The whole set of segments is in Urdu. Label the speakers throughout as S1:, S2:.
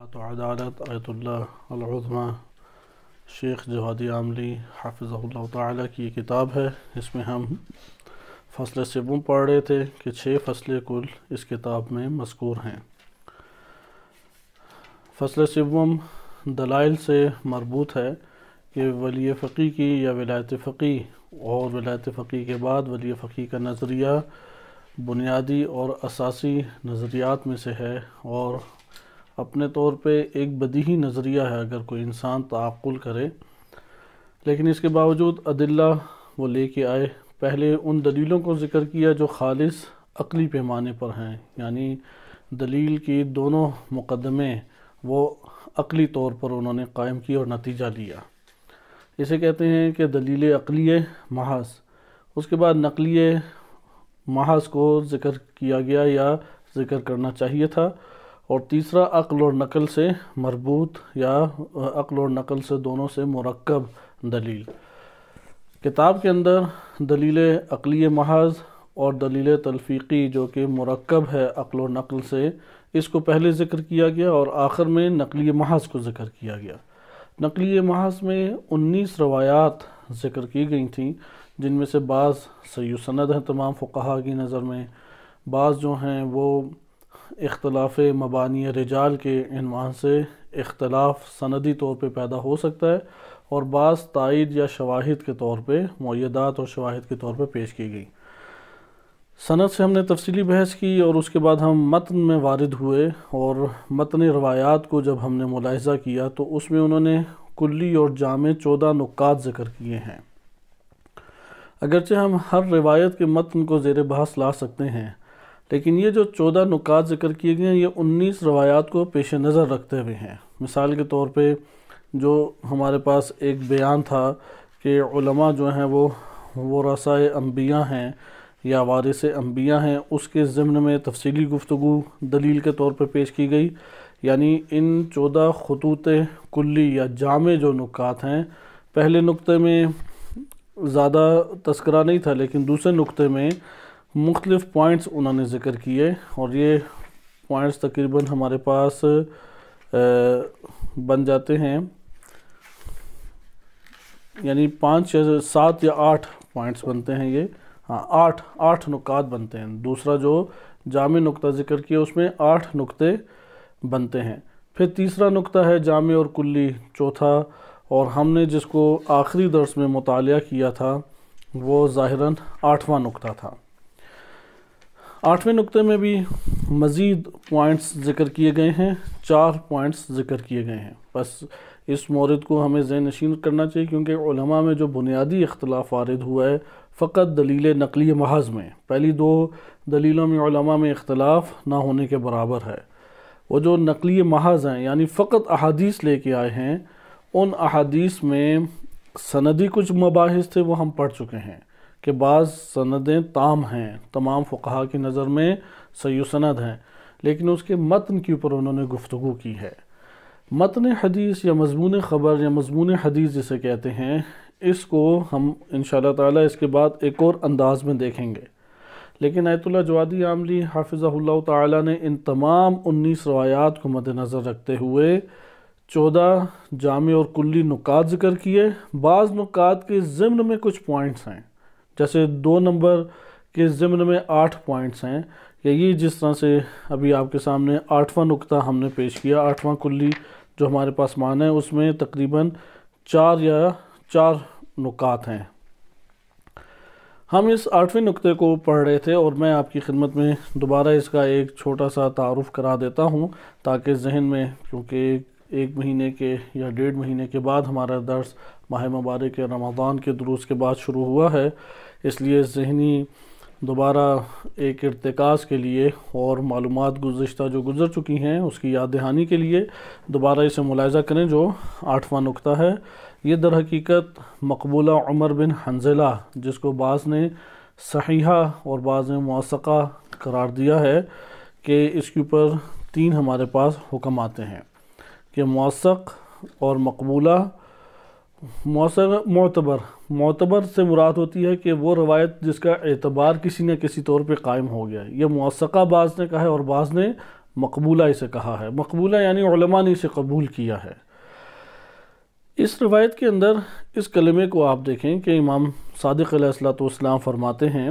S1: تو عدالت آیت اللہ العظمی شیخ جوادی عاملی حافظہ اللہ تعالی کی یہ کتاب ہے۔ اس میں ہم فصل سوم پڑھ رہے تھے کہ 6 فصلیں کل اس کتاب میں مذکور ہیں۔ فصل سوم دلائل سے مربوط ہے کہ ولی فقی کی یا ولایت فقی اور ولایت فقی کے بعد ولی فقی کا نظریہ بنیادی اور اساسی نظریات میں سے ہے، اور اپنے طور پہ ایک بدیہی نظریہ ہے اگر کوئی انسان تعقل کرے، لیکن اس کے باوجود ادلہ وہ لے کے آئے۔ پہلے ان دلیلوں کو ذکر کیا جو خالص عقلی پیمانے پر ہیں، یعنی دلیل کی دونوں مقدمے وہ عقلی طور پر انہوں نے قائم کی اور نتیجہ لیا۔ اسے کہتے ہیں کہ دلیل عقلی محض۔ اس کے بعد نقلی محض کو ذکر کیا گیا یا ذکر کرنا چاہیے تھا، اور تیسرا عقل اور نقل سے مربوط یا عقل اور نقل سے دونوں سے مرکب دلیل۔ کتاب کے اندر دلیل عقلی محض اور دلیل تلفیقی جو کہ مرکب ہے عقل اور نقل سے، اس کو پہلے ذکر کیا گیا اور آخر میں نقلی محض کو ذکر کیا گیا۔ نقلی محض میں 19 روایات ذکر کی گئی تھیں، جن میں سے بعض صحیح سند ہیں تمام فقہا کی نظر میں، بعض جو ہیں وہ اختلاف مبانی رجال کے عنوان سے اختلاف سندی طور پہ پیدا ہو سکتا ہے، اور بعض تائید یا شواہد کے طور پہ مؤیدات اور شواہد کے طور پہ پیش کی گئی۔ سند سے ہم نے تفصیلی بحث کی، اور اس کے بعد ہم متن میں وارد ہوئے، اور متن روایات کو جب ہم نے ملاحظہ کیا تو اس میں انہوں نے کلی اور جامع 14 نکات ذکر کیے ہیں۔ اگرچہ ہم ہر روایت کے متن کو زیر بحث لا سکتے ہیں، لیکن یہ جو 14 نکات ذکر کیے گئے ہیں یہ 19 روایات کو پیش نظر رکھتے ہوئے ہیں۔ مثال کے طور پہ جو ہمارے پاس ایک بیان تھا کہ علماء جو ہیں وہ ورثۂ انبیاء ہیں یا وارث انبیاء ہیں، اس کے ضمن میں تفصیلی گفتگو دلیل کے طور پر پیش کی گئی، یعنی ان 14 خطوط کلی یا جامع جو نکات ہیں، پہلے نقطے میں زیادہ تذکرہ نہیں تھا، لیکن دوسرے نقطے میں مختلف پوائنٹس انہوں نے ذکر کیے، اور یہ پوائنٹس تقریباً ہمارے پاس بن جاتے ہیں، یعنی 5 یا 7 یا 8 پوائنٹس بنتے ہیں، یہ 8 نکات بنتے ہیں۔ دوسرا جو جامع نقطہ ذکر کیا اس میں 8 نقطے بنتے ہیں۔ پھر تیسرا نقطہ ہے جامع اور کلی، چوتھا، اور ہم نے جس کو آخری درس میں مطالعہ کیا تھا وہ ظاہراً 8واں نقطہ تھا۔ 8ویں نقطے میں بھی مزید پوائنٹس ذکر کیے گئے ہیں، 4 پوائنٹس ذکر کیے گئے ہیں۔ بس اس مورد کو ہمیں ذہن نشین کرنا چاہیے، کیونکہ علماء میں جو بنیادی اختلاف وارد ہوا ہے فقط دلیل نقلی محض میں، پہلی 2 دلیلوں میں علماء میں اختلاف نہ ہونے کے برابر ہے۔ وہ جو نقلی محض ہیں یعنی فقط احادیث لے کے آئے ہیں، ان احادیث میں سندی کچھ مباحث تھے وہ ہم پڑھ چکے ہیں کہ بعض سندیں تام ہیں، تمام فقہا کی نظر میں صحیح سند ہیں، لیکن اس کے متن کے اوپر انہوں نے گفتگو کی ہے۔ متن حدیث یا مضمون خبر یا مضمون حدیث جسے کہتے ہیں، اس کو ہم انشاءاللہ تعالی اس کے بعد ایک اور انداز میں دیکھیں گے، لیکن آیت اللہ جوادی عاملی حافظہ اللہ تعالی نے ان تمام 19 روایات کو مد نظر رکھتے ہوئے 14 جامع اور کلی نکات ذکر کیے۔ بعض نکات کے ضمن میں کچھ پوائنٹس ہیں، جیسے 2 نمبر کے ضمن میں 8 پوائنٹس ہیں، یا یہ جس طرح سے ابھی آپ کے سامنے 8واں نقطہ ہم نے پیش کیا، 8واں کلی جو ہمارے پاس مان ہے، اس میں تقریباً 4 نکات ہیں۔ ہم اس 8ویں نقطے کو پڑھ رہے تھے، اور میں آپ کی خدمت میں دوبارہ اس کا ایک چھوٹا سا تعارف کرا دیتا ہوں تاکہ ذہن میں، کیونکہ 1 مہینے کے یا 1.5 مہینے کے بعد ہمارا درس ماہ مبارک رمضان کے دروس کے بعد شروع ہوا ہے، اس لیے ذہنی دوبارہ ایک ارتکاز کے لیے اور معلومات گزشتہ جو گزر چکی ہیں اس کی یاد دہانی کے لیے دوبارہ اسے ملاحظہ کریں۔ جو 8واں نقطہ ہے یہ در حقیقت مقبولہ عمر بن حنظلہ، جس کو بعض نے صحیحہ اور بعض نے موثقہ قرار دیا ہے، کہ اس کے اوپر 3 ہمارے پاس حکم آتے ہیں کہ موثق اور مقبولہ۔ موثق معتبر سے مراد ہوتی ہے کہ وہ روایت جس کا اعتبار کسی نہ کسی طور پہ قائم ہو گیا، یہ موثقہ بعض نے کہا ہے اور بعض نے مقبولہ اسے کہا ہے۔ مقبولہ یعنی علماء نے اسے قبول کیا ہے۔ اس روایت کے اندر اس کلمے کو آپ دیکھیں کہ امام صادق علیہ الصلوۃ والسلام فرماتے ہیں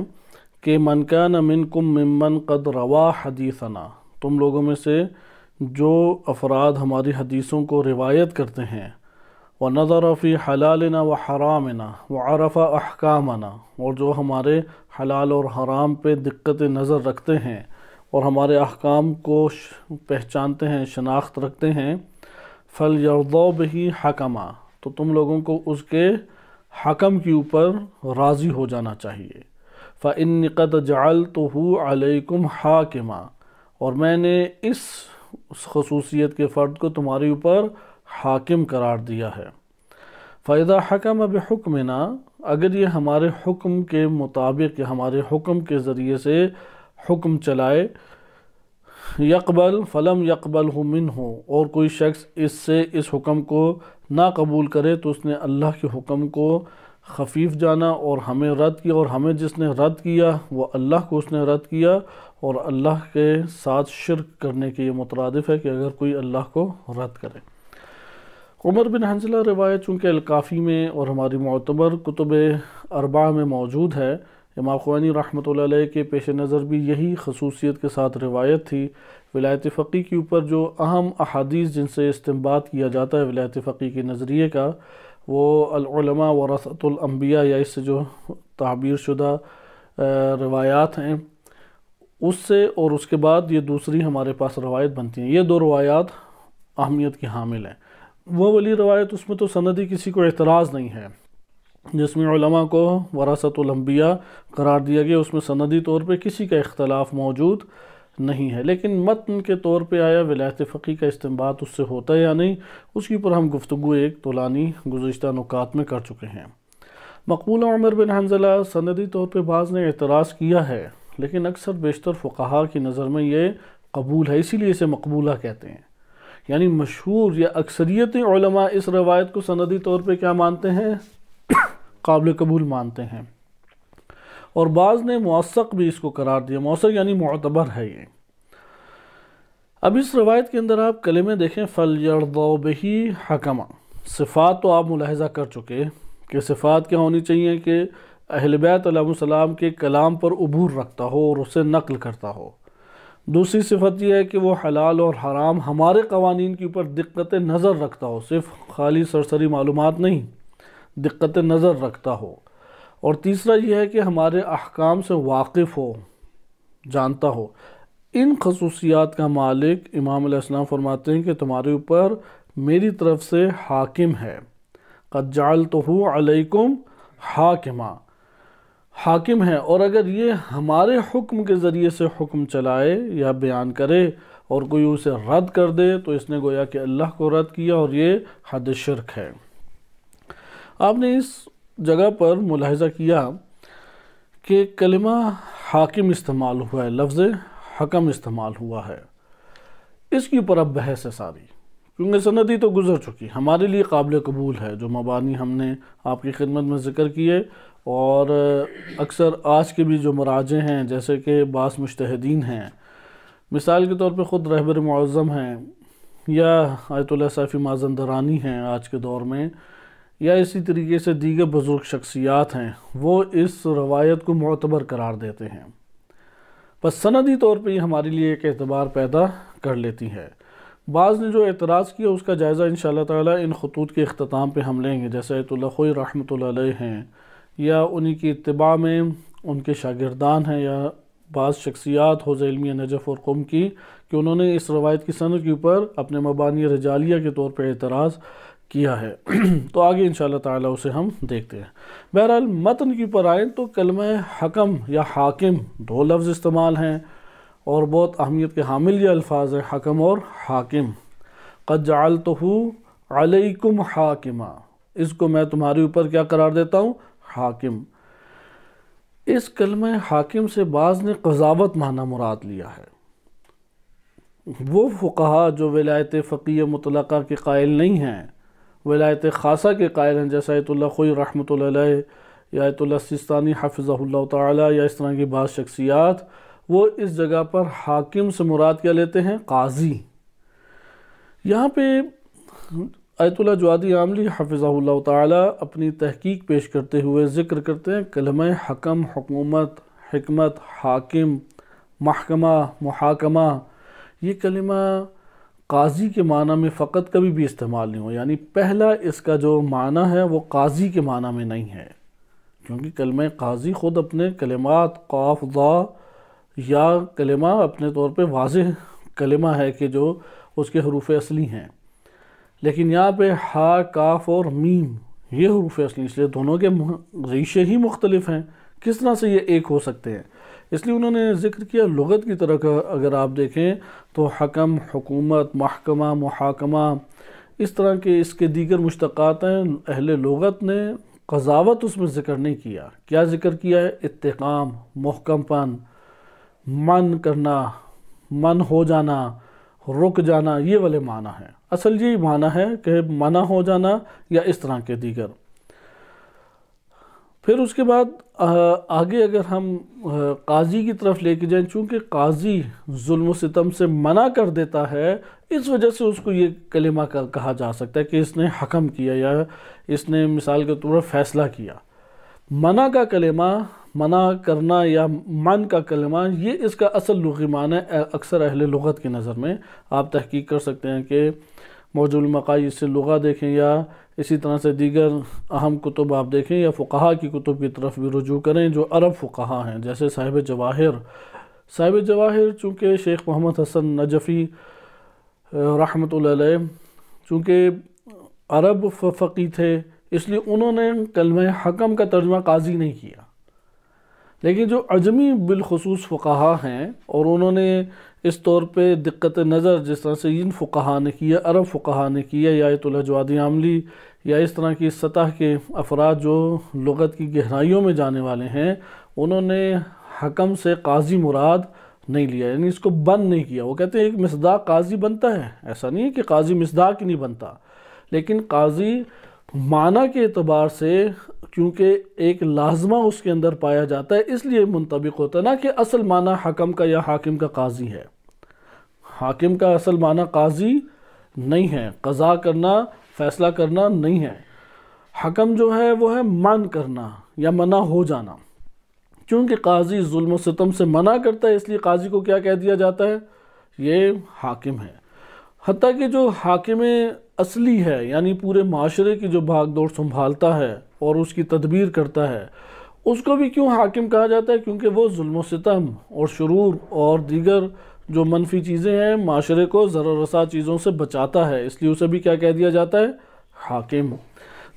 S1: کہ من کان منکم ممن قد روا حدیثنا، تم لوگوں میں سے جو افراد ہماری حدیثوں کو روایت کرتے ہیں، وَنَظَرَ فِي حَلَالِنَا وَحَرَامِنَا وَعَرَفَ أَحْكَامَنَا، اور جو ہمارے حلال اور حرام پہ دقت نظر رکھتے ہیں اور ہمارے احکام کو پہچانتے ہیں، شناخت رکھتے ہیں، فَلْيَرْضَوْا بِهِ حَكَمًا، تو تم لوگوں کو اس کے حکم کے اوپر راضی ہو جانا چاہیے۔ فَإِنِّي قَدْ جَعَلْتُهُ عَلَيْكُمْ حَاكِمًا، اور میں نے اس خصوصیت کے فرد کو تمہارے اوپر حاکم قرار دیا ہے۔ فَإِذَا حَكَمَ بِحُكْمِنَا، اگر یہ ہمارے حکم کے مطابق یا ہمارے حکم کے ذریعے سے حکم چلائے، یقبل فلم یقبلہ منہ، اور کوئی شخص اس سے اس حکم کو نہ قبول کرے تو اس نے اللہ کے حکم کو خفیف جانا اور ہمیں رد کیا، اور ہمیں جس نے رد کیا وہ اللہ کو اس نے رد کیا، اور اللہ کے ساتھ شرک کرنے کے یہ مترادف ہے کہ اگر کوئی اللہ کو رد کرے۔ عمر بن حنظلہ روایت چونکہ الکافی میں اور ہماری معتبر کتب اربعہ میں موجود ہے، امام خوانی رحمۃ اللہ علیہ کے پیش نظر بھی یہی خصوصیت کے ساتھ روایت تھی۔ ولایت فقیہ کے اوپر جو اہم احادیث جن سے استنباط کیا جاتا ہے ولایت فقیہ کے نظریے کا، وہ العلماء ورثۃ الانبیاء یا اس سے جو تعبیر شدہ روایات ہیں اس سے، اور اس کے بعد یہ دوسری ہمارے پاس روایت بنتی ہیں۔ یہ دو روایات اہمیت کی حامل ہیں۔ وہ والی روایت اس میں تو سندی کسی کو اعتراض نہیں ہے، جس میں علماء کو ورثۃ الانبیاء قرار دیا گیا، اس میں سندی طور پہ کسی کا اختلاف موجود نہیں ہے، لیکن متن کے طور پہ آیا ولایت فقیہ کا استنباط اس سے ہوتا ہے یا نہیں، اس کے اوپر ہم گفتگو ایک طولانی گزشتہ نکات میں کر چکے ہیں۔ مقبولہ عمر بن حنظلہ سندی طور پہ بعض نے اعتراض کیا ہے، لیکن اکثر بیشتر فقہا کی نظر میں یہ قبول ہے، اسی لیے اسے مقبولہ کہتے ہیں۔ یعنی مشہور یا اکثریت علماء اس روایت کو سندی طور پہ کیا مانتے ہیں؟ قابل قبول مانتے ہیں، اور بعض نے موثق بھی اس کو قرار دیا۔ موثق یعنی معتبر ہے یہ۔ اب اس روایت کے اندر آپ کلمے دیکھیں، فَلْيَرْضَوْا بِهِ حَكَمًا، صفات تو آپ ملاحظہ کر چکے کہ صفات کیا ہونی چاہیے کہ اہل بیت علیہ السلام کے کلام پر عبور رکھتا ہو اور اسے نقل کرتا ہو۔ دوسری صفت یہ ہے کہ وہ حلال اور حرام ہمارے قوانین کے اوپر دقت نظر رکھتا ہو، صرف خالی سرسری معلومات نہیں، دقت نظر رکھتا ہو۔ اور تیسرا یہ ہے کہ ہمارے احکام سے واقف ہو، جانتا ہو۔ ان خصوصیات کا مالک امام علیہ السلام فرماتے ہیں کہ تمہارے اوپر میری طرف سے حاکم ہے، قد جعلتہ علیکم حاکما، حاکم ہے۔ اور اگر یہ ہمارے حکم کے ذریعے سے حکم چلائے یا بیان کرے اور کوئی اسے رد کر دے تو اس نے گویا کہ اللہ کو رد کیا، اور یہ حد شرک ہے۔ آپ نے اس جگہ پر ملاحظہ کیا کہ کلمہ حاکم استعمال ہوا ہے، لفظ حکم استعمال ہوا ہے۔ اس کی اوپر اب بحث ہے ساری، کیونکہ سندی تو گزر چکی، ہمارے لیے قابل قبول ہے جو مبانی ہم نے آپ کی خدمت میں ذکر کیے، اور اکثر آج کے بھی جو مراجع ہیں جیسے کہ بعض مجتہدین ہیں، مثال کے طور پہ خود رہبر معظم ہیں یا آیت اللہ صافی مازندرانی ہیں آج کے دور میں، یا اسی طریقے سے دیگر بزرگ شخصیات ہیں، وہ اس روایت کو معتبر قرار دیتے ہیں۔ بس سندی طور پہ یہ ہمارے لیے ایک اعتبار پیدا کر لیتی ہے۔ بعض نے جو اعتراض کیا اس کا جائزہ انشاءاللہ تعالیٰ ان خطوط کے اختتام پہ ہم لیں گے، جیسے آیت اللہ خوئی رحمۃ اللہ علیہ ہیں، یا انہی کی اتباع میں ان کے شاگردان ہیں، یا بعض شخصیات حوزہ علمیہ نجف اور قم کی، کہ انہوں نے اس روایت کی سند کے اوپر اپنے مبانی رجالیہ کے طور پہ اعتراض کیا ہے۔ تو آگے انشاءاللہ تعالیٰ اسے ہم دیکھتے ہیں۔ بہرحال متن کی پر آئیں تو کلمہ حکم یا حاکم دو لفظ استعمال ہیں، اور بہت اہمیت کے حامل یہ الفاظ ہیں، حکم اور حاکم۔ قد جعلتہ علیکم حاکما، اس کو میں تمہارے اوپر کیا قرار دیتا ہوں؟ حاکم۔ اس کلمہ حاکم سے بعض نے قضاوت معنی مراد لیا ہے۔ وہ فقہا جو ولایت فقیہ مطلقہ کے قائل نہیں ہیں، ولایت خاصہ کے قائل ہیں، جیسا آیت اللہ خوئی رحمۃ اللہ علیہ یا آیت اللہ سیستانی حفظہ اللہ تعالی یا اس طرح کی بعض شخصیات، وہ اس جگہ پر حاکم سے مراد کیا لیتے ہیں؟ قاضی۔ یہاں پہ آیت اللہ جوادی عاملی حفظہ اللہ تعالی اپنی تحقیق پیش کرتے ہوئے ذکر کرتے ہیں کلمہ حکم، حکومت، حکمت، حاکم، محکمہ، محاکمہ، یہ کلمہ قاضی کے معنی میں فقط کبھی بھی استعمال نہیں ہو، یعنی پہلا اس کا جو معنی ہے وہ قاضی کے معنی میں نہیں ہے، کیونکہ کلمہ قاضی خود اپنے کلمات قاف ضا یا کلمہ اپنے طور پہ واضح کلمہ ہے کہ جو اس کے حروف اصلی ہیں، لیکن یہاں پہ ہا، کاف اور میم یہ حروف اصلی، اس لیے دونوں کے ریشے ہی مختلف ہیں، کس طرح سے یہ ایک ہو سکتے ہیں؟ اس لیے انہوں نے ذکر کیا لغت کی طرح کا اگر آپ دیکھیں تو حکم، حکومت، محکمہ، محاکمہ، اس طرح کے اس کے دیگر مشتقات ہیں، اہل لغت نے قضاوت اس میں ذکر نہیں کیا۔ کیا ذکر کیا ہے؟ اتقام، محکم پن، من کرنا، من ہو جانا، رک جانا، یہ والے معنی ہیں۔ اصل یہی معنی ہے کہ منع ہو جانا یا اس طرح کے دیگر۔ پھر اس کے بعد آگے اگر ہم قاضی کی طرف لے کے جائیں، چونکہ قاضی ظلم و ستم سے منع کر دیتا ہے، اس وجہ سے اس کو یہ کلمہ کہا جا سکتا ہے کہ اس نے حکم کیا یا اس نے مثال کے طور پر فیصلہ کیا۔ منع کا کلمہ، منع کرنا یا من کا کلمہ، یہ اس کا اصل لغوی معنی ہے اکثر اہل لغت کی نظر میں۔ آپ تحقیق کر سکتے ہیں کہ موجود المقاصد سے لغہ دیکھیں یا اسی طرح سے دیگر اہم کتب آپ دیکھیں یا فقہا کی کتب کی طرف بھی رجوع کریں جو عرب فقہا ہیں، جیسے صاحب جواہر چونکہ شیخ محمد حسن نجفی رحمۃ اللہ علیہ چونکہ عرب فقی تھے، اس لیے انہوں نے کلمہ حکم کا ترجمہ قاضی نہیں کیا، لیکن جو عجمی بالخصوص فقہا ہیں اور انہوں نے اس طور پہ دقت نظر جس طرح سے ان فقہا نے کیا، عرب فقہا نے کیا، یا آیت اللہ جوادی عاملی یا اس طرح کی سطح کے افراد جو لغت کی گہرائیوں میں جانے والے ہیں، انہوں نے حکم سے قاضی مراد نہیں لیا، یعنی اس کو بند نہیں کیا۔ وہ کہتے ہیں ایک مصداق قاضی بنتا ہے، ایسا نہیں ہے کہ قاضی مصداق ہی نہیں بنتا، لیکن قاضی معنی کے اعتبار سے کیونکہ ایک لازمہ اس کے اندر پایا جاتا ہے اس لیے منطبق ہوتا ہے، نہ کہ اصل معنی حکم کا یا حاکم کا قاضی ہے۔ حاکم کا اصل معنی قاضی نہیں ہے، قضا کرنا، فیصلہ کرنا نہیں ہے۔ حکم جو ہے وہ ہے من کرنا یا منع ہو جانا، چونکہ قاضی ظلم و ستم سے منع کرتا ہے اس لیے قاضی کو کیا کہہ دیا جاتا ہے؟ یہ حاکم ہے۔ حتیٰ کہ جو حاکم اصلی ہے، یعنی پورے معاشرے کی جو بھاگ دوڑ سنبھالتا ہے اور اس کی تدبیر کرتا ہے، اس کو بھی کیوں حاکم کہا جاتا ہے؟ کیونکہ وہ ظلم و ستم اور شرور اور دیگر جو منفی چیزیں ہیں معاشرے کو ضرر رساں چیزوں سے بچاتا ہے، اس لیے اسے بھی کیا کہہ دیا جاتا ہے؟ حاکم۔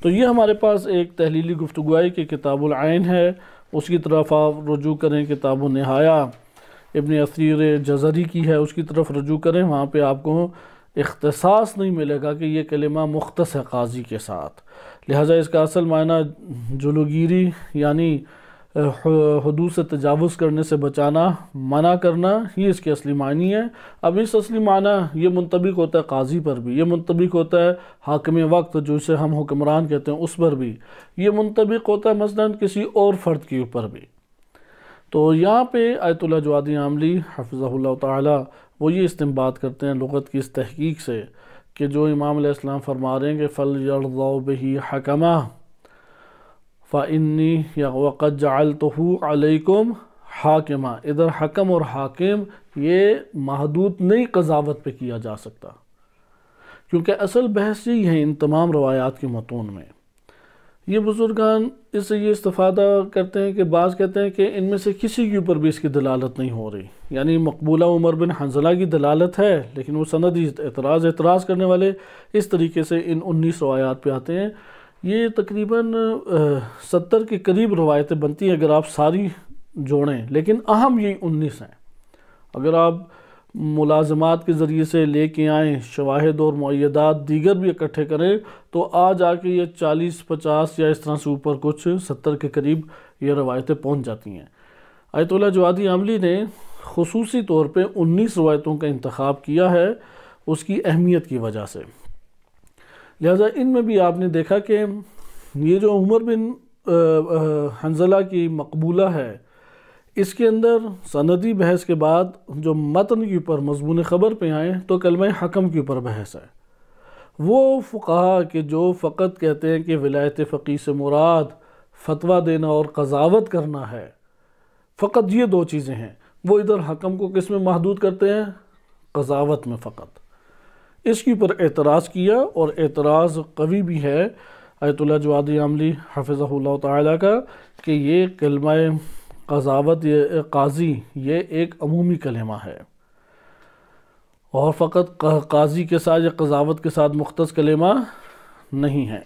S1: تو یہ ہمارے پاس ایک تحلیلی گفتگو کی کتاب العین ہے، اس کی طرف آپ رجوع کریں، کتاب النہایہ ابن اثیر جزری کی ہے، اس کی طرف رجوع کریں، وہاں پہ آپ کو اختصاص نہیں ملے گا کہ یہ کلمہ مختص ہے قاضی کے ساتھ، لہٰذا اس کا اصل معنی جلوگیری یعنی حدود سے تجاوز کرنے سے بچانا، منع کرنا، یہ اس کے اصلی معنی ہے۔ اب اس اصلی معنی یہ منطبق ہوتا ہے قاضی پر بھی، یہ منطبق ہوتا ہے حاکم وقت جو اسے ہم حکمران کہتے ہیں اس پر بھی، یہ منطبق ہوتا ہے مثلاً کسی اور فرد کے اوپر بھی۔ تو یہاں پہ آیت اللہ جوادی عاملی حفظہ اللہ تعالی وہ یہ استنباط کرتے ہیں لغت کی اس تحقیق سے کہ جو امام علیہ السلام فرما رہے ہیں کہ فَلْيَرْضَوْا بِهِ حَكَمًا فَإِنِّي وَقَدْ جَعَلْتُهُ عَلَيْكُمْ حَاكِمًا، ادھر حکم اور حاکم یہ محدود نہیں قضاوت پہ کیا جا سکتا، کیونکہ اصل بحث یہی ہے ان تمام روایات کے متون میں۔ یہ بزرگان اس سے یہ استفادہ کرتے ہیں کہ بعض کہتے ہیں کہ ان میں سے کسی کے اوپر بھی اس کی دلالت نہیں ہو رہی، یعنی مقبولہ عمر بن حنظلہ کی دلالت ہے لیکن وہ سندی اعتراض کرنے والے اس طریقے سے ان 19 روایات پہ آتے ہیں۔ یہ تقریباً 70 کے قریب روایتیں بنتی ہیں اگر آپ ساری جوڑیں، لیکن اہم یہی 19 ہیں۔ اگر آپ ملازمات کے ذریعے سے لے کے آئیں، شواہد اور معیدات دیگر بھی اکٹھے کریں تو آج آ کے یہ 40-50 یا اس طرح سے اوپر کچھ 70 کے قریب یہ روایتیں پہنچ جاتی ہیں۔ آیت اللہ جوادی عاملی نے خصوصی طور پہ 19 روایتوں کا انتخاب کیا ہے اس کی اہمیت کی وجہ سے، لہٰذا ان میں بھی آپ نے دیکھا کہ یہ جو عمر بن حنظلہ کی مقبولہ ہے، اس کے اندر سندی بحث کے بعد جو متن کے اوپر مضمون خبر پہ آئیں تو کلمہ حکم کے اوپر بحث ہے۔ وہ فقہا کہ جو فقط کہتے ہیں کہ ولایت فقیہ سے مراد فتویٰ دینا اور قضاوت کرنا ہے، فقط یہ دو چیزیں ہیں، وہ ادھر حکم کو کس میں محدود کرتے ہیں؟ قضاوت میں فقط۔ اس کے اوپر اعتراض کیا، اور اعتراض قوی بھی ہے آیت اللہ جوادی عاملی حفظہ اللہ تعالیٰ کا، کہ یہ کلمہ قضاوت، یہ قاضی، یہ ایک عمومی کلمہ ہے، اور فقط قاضی کے ساتھ یا قضاوت کے ساتھ مختص کلمہ نہیں ہے۔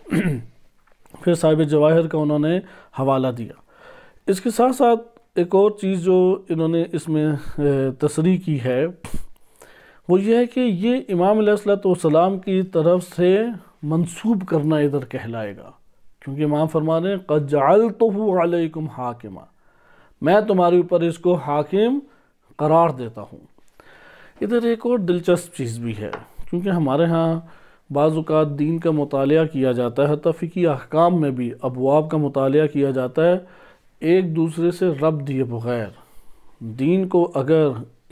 S1: پھر صاحب جواہر کا انہوں نے حوالہ دیا۔ اس کے ساتھ ساتھ ایک اور چیز جو انہوں نے اس میں تصریح کی ہے، وہ یہ ہے کہ یہ امام علیہ السلام کی طرف سے منسوب کرنا ادھر کہلائے گا، کیونکہ امام فرما رہے ہیں قَدْ جَعَلْتُهُ عَلَيْكُمْ حَاكِمًا، میں تمہارے اوپر اس کو حاکم قرار دیتا ہوں۔ ادھر ایک اور دلچسپ چیز بھی ہے، کیونکہ ہمارے ہاں بعض اوقات دین کا مطالعہ کیا جاتا ہے، حتیٰ فقہی احکام میں بھی ابواب کا مطالعہ کیا جاتا ہے ایک دوسرے سے ربط دیے بغیر۔ دین کو اگر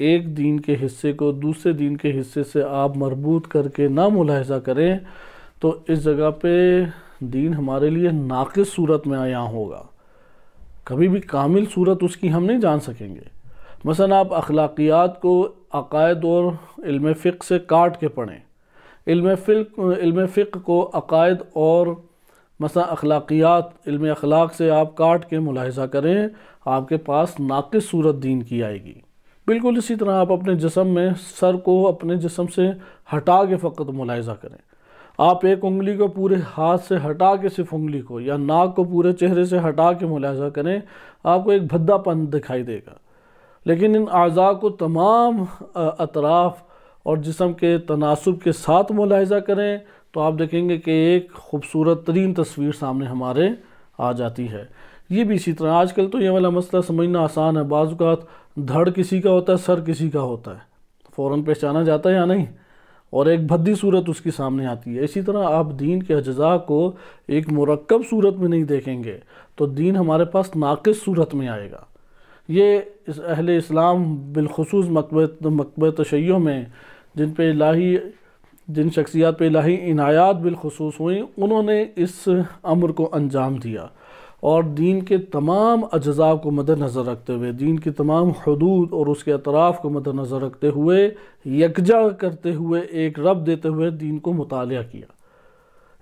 S1: ایک دین کے حصے کو دوسرے دین کے حصے سے آپ مربوط کر کے نہ ملاحظہ کریں تو اس جگہ پہ دین ہمارے لیے ناقص صورت میں عیاں ہوگا، کبھی بھی کامل صورت اس کی ہم نہیں جان سکیں گے۔ مثلا آپ اخلاقیات کو عقائد اور علم فقہ سے کاٹ کے پڑھیں، علم فقہ کو عقائد اور مثلا اخلاقیات، علم اخلاق سے آپ کاٹ کے ملاحظہ کریں، آپ کے پاس ناقص صورت دین کی آئے گی۔ بالکل اسی طرح آپ اپنے جسم میں سر کو اپنے جسم سے ہٹا کے فقط ملاحظہ کریں، آپ ایک انگلی کو پورے ہاتھ سے ہٹا کے صرف انگلی کو، یا ناک کو پورے چہرے سے ہٹا کے ملاحظہ کریں، آپ کو ایک بھدا پن دکھائی دے گا۔ لیکن ان اعضاء کو تمام اطراف اور جسم کے تناسب کے ساتھ ملاحظہ کریں تو آپ دیکھیں گے کہ ایک خوبصورت ترین تصویر سامنے ہمارے آ جاتی ہے۔ یہ بھی اسی طرح آج کل تو یہ والا مسئلہ سمجھنا آسان ہے، بعض اوقات دھڑ کسی کا ہوتا ہے، سر کسی کا ہوتا ہے، فوراً پہچانا جاتا ہے یا نہیں، اور ایک بھدی صورت اس کی سامنے آتی ہے۔ اسی طرح آپ دین کے اجزاء کو ایک مرکب صورت میں نہیں دیکھیں گے تو دین ہمارے پاس ناقص صورت میں آئے گا۔ یہ اہل اسلام بالخصوص مکتبہ تشیع میں جن شخصیات پہ الہی عنایات بالخصوص ہوئیں، انہوں نے اس امر کو انجام دیا، اور دین کے تمام اجزاء کو مد نظر رکھتے ہوئے، دین کی تمام حدود اور اس کے اطراف کو مد نظر رکھتے ہوئے، یکجا کرتے ہوئے، ایک رب دیتے ہوئے دین کو مطالعہ کیا۔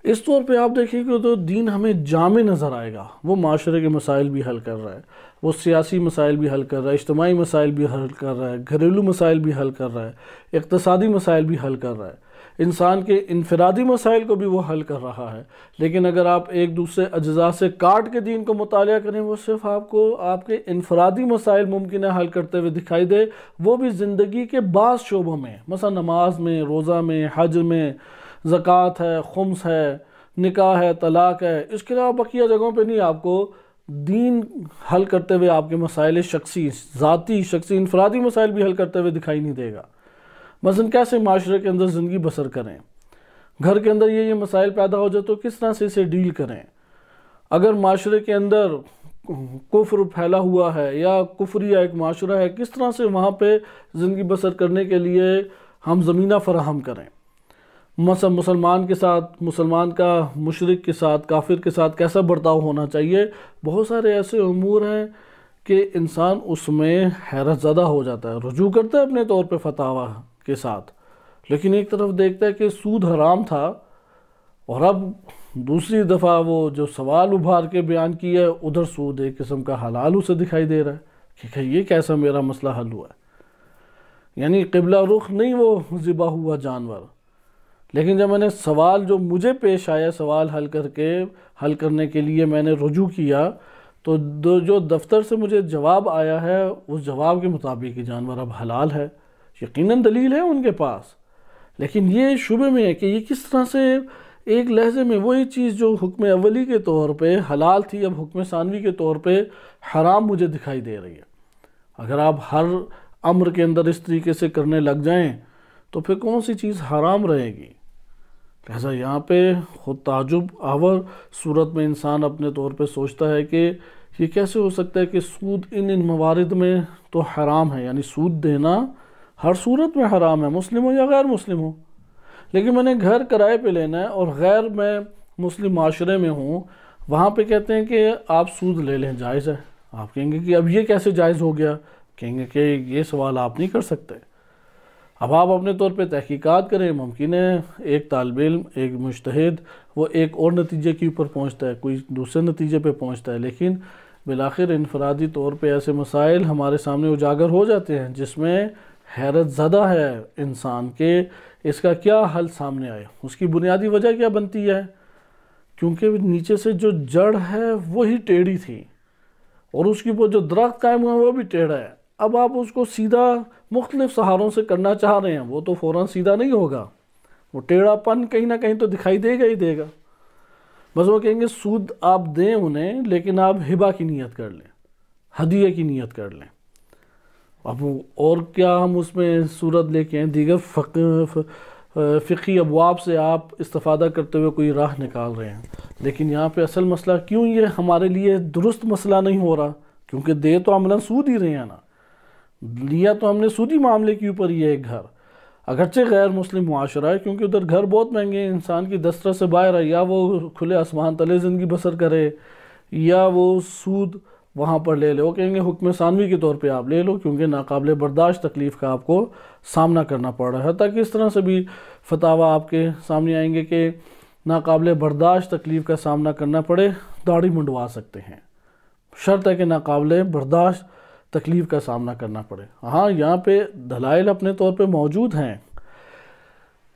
S1: اس طور پہ آپ دیکھیں کہ تو دین ہمیں جامع نظر آئے گا، وہ معاشرے کے مسائل بھی حل کر رہا ہے، وہ سیاسی مسائل بھی حل کر رہا ہے، اجتماعی مسائل بھی حل کر رہا ہے، گھریلو مسائل بھی حل کر رہا ہے، اقتصادی مسائل بھی حل کر رہا ہے، انسان کے انفرادی مسائل کو بھی وہ حل کر رہا ہے۔ لیکن اگر آپ ایک دوسرے اجزاء سے کاٹ کے دین کو مطالعہ کریں، وہ صرف آپ کو آپ کے انفرادی مسائل ممکن ہے حل کرتے ہوئے دکھائی دے، وہ بھی زندگی کے بعض شعبوں میں، مثلا نماز میں، روزہ میں، حج میں، زکوٰۃ ہے، خمس ہے، نکاح ہے، طلاق ہے، اس کے علاوہ بقیہ جگہوں پہ نہیں آپ کو دین حل کرتے ہوئے آپ کے مسائل شخصی، ذاتی، شخصی، انفرادی مسائل بھی حل کرتے ہوئے دکھائی نہیں دے گا۔ مثلا کیسے معاشرے کے اندر زندگی بسر کریں، گھر کے اندر یہ مسائل پیدا ہو جائے تو کس طرح سے اسے ڈیل کریں، اگر معاشرے کے اندر کفر پھیلا ہوا ہے یا کفری ایک معاشرہ ہے، کس طرح سے وہاں پہ زندگی بسر کرنے کے لیے ہم زمینہ فراہم کریں، مثلا مسلمان کے ساتھ، مسلمان کا مشرک کے ساتھ، کافر کے ساتھ کیسا برتاؤ ہونا چاہیے۔ بہت سارے ایسے امور ہیں کہ انسان اس میں حیرت زدہ ہو جاتا ہے، رجوع کرتا ہے اپنے طور پہ فتاویٰ کے ساتھ، لیکن ایک طرف دیکھتا ہے کہ سود حرام تھا، اور اب دوسری دفعہ وہ جو سوال ابھار کے بیان کیا ہے، ادھر سود ایک قسم کا حلال اسے دکھائی دے رہا ہے کہ یہ کیسا میرا مسئلہ حل ہوا ہے، یعنی قبلہ رخ نہیں وہ ذبح ہوا جانور، لیکن جب میں نے سوال جو مجھے پیش آیا، سوال حل کرنے کے لیے میں نے رجوع کیا، تو جو دفتر سے مجھے جواب آیا ہے اس جواب کے مطابق یہ جانور اب حلال ہے، یقیناً دلیل ہے ان کے پاس، لیکن یہ شبہ میں ہے کہ یہ کس طرح سے ایک لحظے میں وہی چیز جو حکم اولی کے طور پہ حلال تھی اب حکم ثانوی کے طور پہ حرام مجھے دکھائی دے رہی ہے۔ اگر آپ ہر امر کے اندر اس طریقے سے کرنے لگ جائیں تو پھر کون سی چیز حرام رہے گی؟ لہذا یہاں پہ خود تعجب آور صورت میں انسان اپنے طور پہ سوچتا ہے کہ یہ کیسے ہو سکتا ہے کہ سود ان موارد میں تو حرام ہے، یعنی سود دینا ہر صورت میں حرام ہے، مسلم ہو یا غیر مسلم ہو، لیکن میں نے گھر کرائے پہ لینا ہے اور غیر میں مسلم معاشرے میں ہوں، وہاں پہ کہتے ہیں کہ آپ سود لے لیں، جائز ہے۔ آپ کہیں گے کہ اب یہ کیسے جائز ہو گیا؟ کہیں گے کہ یہ سوال آپ نہیں کر سکتے۔ اب آپ اپنے طور پہ تحقیقات کریں، ممکن ہے ایک طالب علم، ایک مجتہد، وہ ایک اور نتیجے کے اوپر پہنچتا ہے، کوئی دوسرے نتیجے پہ پہنچتا ہے، لیکن بالآخر انفرادی طور پہ ایسے مسائل ہمارے سامنے اجاگر ہو جاتے ہیں جس میں حیرت زدہ ہے انسان کہ اس کا کیا حل سامنے آئے۔ اس کی بنیادی وجہ کیا بنتی ہے؟ کیونکہ نیچے سے جو جڑ ہے وہی ٹیڑھی تھی، اور اس کے اوپر جو درخت قائم ہوا وہ بھی ٹیڑھا ہے۔ اب آپ اس کو سیدھا مختلف سہاروں سے کرنا چاہ رہے ہیں، وہ تو فوراً سیدھا نہیں ہوگا، وہ ٹیڑھا پن کہیں نہ کہیں تو دکھائی دے گا ہی دے گا۔ بس وہ کہیں گے سود آپ دیں انہیں، لیکن آپ ہبہ کی نیت کر لیں، ہدیہ کی نیت کر لیں۔ اب اور کیا ہم اس میں صورت لے کے ہیں، دیگر فقہی ابواب سے آپ استفادہ کرتے ہوئے کوئی راہ نکال رہے ہیں، لیکن یہاں پہ اصل مسئلہ کیوں یہ ہمارے لیے درست مسئلہ نہیں ہو رہا؟ کیونکہ دے تو عملاً سود ہی رہے ہیں نا، لیا تو ہم نے سودی معاملے کے اوپر یہ ایک گھر، اگرچہ غیر مسلم معاشرہ ہے، کیونکہ ادھر گھر بہت مہنگے ہیں، انسان کی دسترس سے باہر ہے، یا وہ کھلے آسمان تلے زندگی بسر کرے یا وہ سود وہاں پر لے لے۔ وہ کہیں گے حکم ثانوی کے طور پہ آپ لے لو، کیونکہ ناقابل برداشت تکلیف کا آپ کو سامنا کرنا پڑ رہا ہے۔ حتیٰ کہ اس طرح سے بھی فتاویٰ آپ کے سامنے آئیں گے کہ ناقابل برداشت تکلیف کا سامنا کرنا پڑے داڑھی منڈوا سکتے ہیں، شرط ہے کہ ناقابل برداشت تکلیف کا سامنا کرنا پڑے۔ ہاں یہاں پہ دلائل اپنے طور پہ موجود ہیں،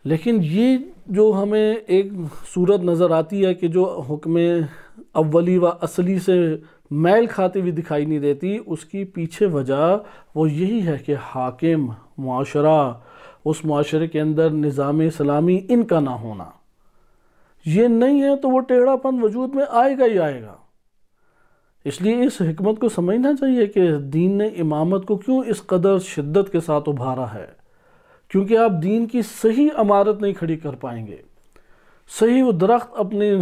S1: لیکن یہ جو ہمیں ایک صورت نظر آتی ہے کہ جو حکم اولی و اصلی سے میل کھاتی ہوئی دکھائی نہیں دیتی، اس کی پیچھے وجہ وہ یہی ہے کہ حاکم معاشرہ، اس معاشرے کے اندر نظام اسلامی ان کا نہ ہونا، یہ نہیں ہے تو وہ ٹیڑھا پن وجود میں آئے گا ہی آئے گا۔ اس لیے اس حکمت کو سمجھنا چاہیے کہ دین نے امامت کو کیوں اس قدر شدت کے ساتھ ابھارا ہے، کیونکہ آپ دین کی صحیح عمارت نہیں کھڑی کر پائیں گے، صحیح وہ درخت اپنے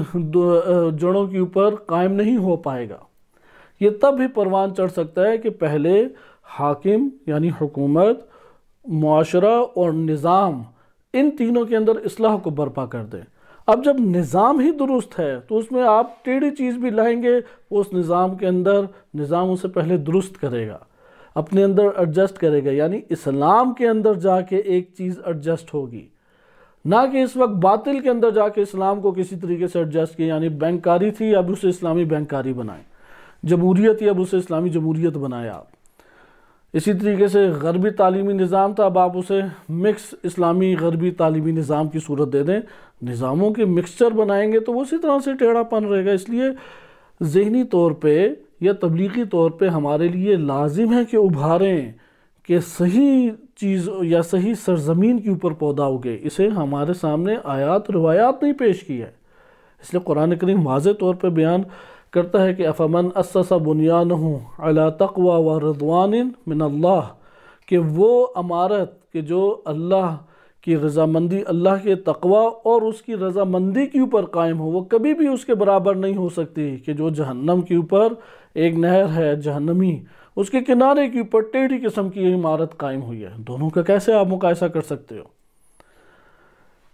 S1: جڑوں کے اوپر قائم نہیں ہو پائے گا۔ یہ تب ہی پروان چڑھ سکتا ہے کہ پہلے حاکم یعنی حکومت، معاشرہ اور نظام، ان تینوں کے اندر اصلاح کو برپا کر دیں۔ اب جب نظام ہی درست ہے تو اس میں آپ ٹیڑھی چیز بھی لائیں گے، اس نظام کے اندر نظام اسے پہلے درست کرے گا، اپنے اندر ایڈجسٹ کرے گا، یعنی اسلام کے اندر جا کے ایک چیز ایڈجسٹ ہوگی، نہ کہ اس وقت باطل کے اندر جا کے اسلام کو کسی طریقے سے ایڈجسٹ کیا، یعنی بینکاری تھی اب اسے اسلامی بینکاری بنائیں، جمہوریت تھی اب اسے اسلامی جمہوریت بنائے آپ، اسی طریقے سے غربی تعلیمی نظام تھا اب آپ اسے مکس اسلامی غربی تعلیمی نظام کی صورت دے دیں، نظاموں کے مکسچر بنائیں گے تو وہ اسی طرح سے ٹیڑھا پن رہے گا۔ اس لیے ذہنی طور پہ یا تبلیغی طور پہ ہمارے لیے لازم ہے کہ ابھاریں کہ صحیح چیز یا صحیح سرزمین کے اوپر پودا اگے، اسے ہمارے سامنے آیات روایات نہیں پیش کی ہے۔ اس لیے قرآن کریم واضح طور پہ بیان کرتا ہے کہ افمن اسس بنیانہ علی تقوی و رضوان من اللہ، کہ وہ عمارت کہ جو اللہ کی رضامندی، اللہ کے تقوی اور اس کی رضامندی کے اوپر قائم ہو، وہ کبھی بھی اس کے برابر نہیں ہو سکتی کہ جو جہنم کے اوپر ایک نہر ہے جہنمی، اس کے کنارے کے اوپر ٹیڑھی قسم کی عمارت قائم ہوئی ہے، دونوں کا کیسے آپ مقایسہ کر سکتے ہو؟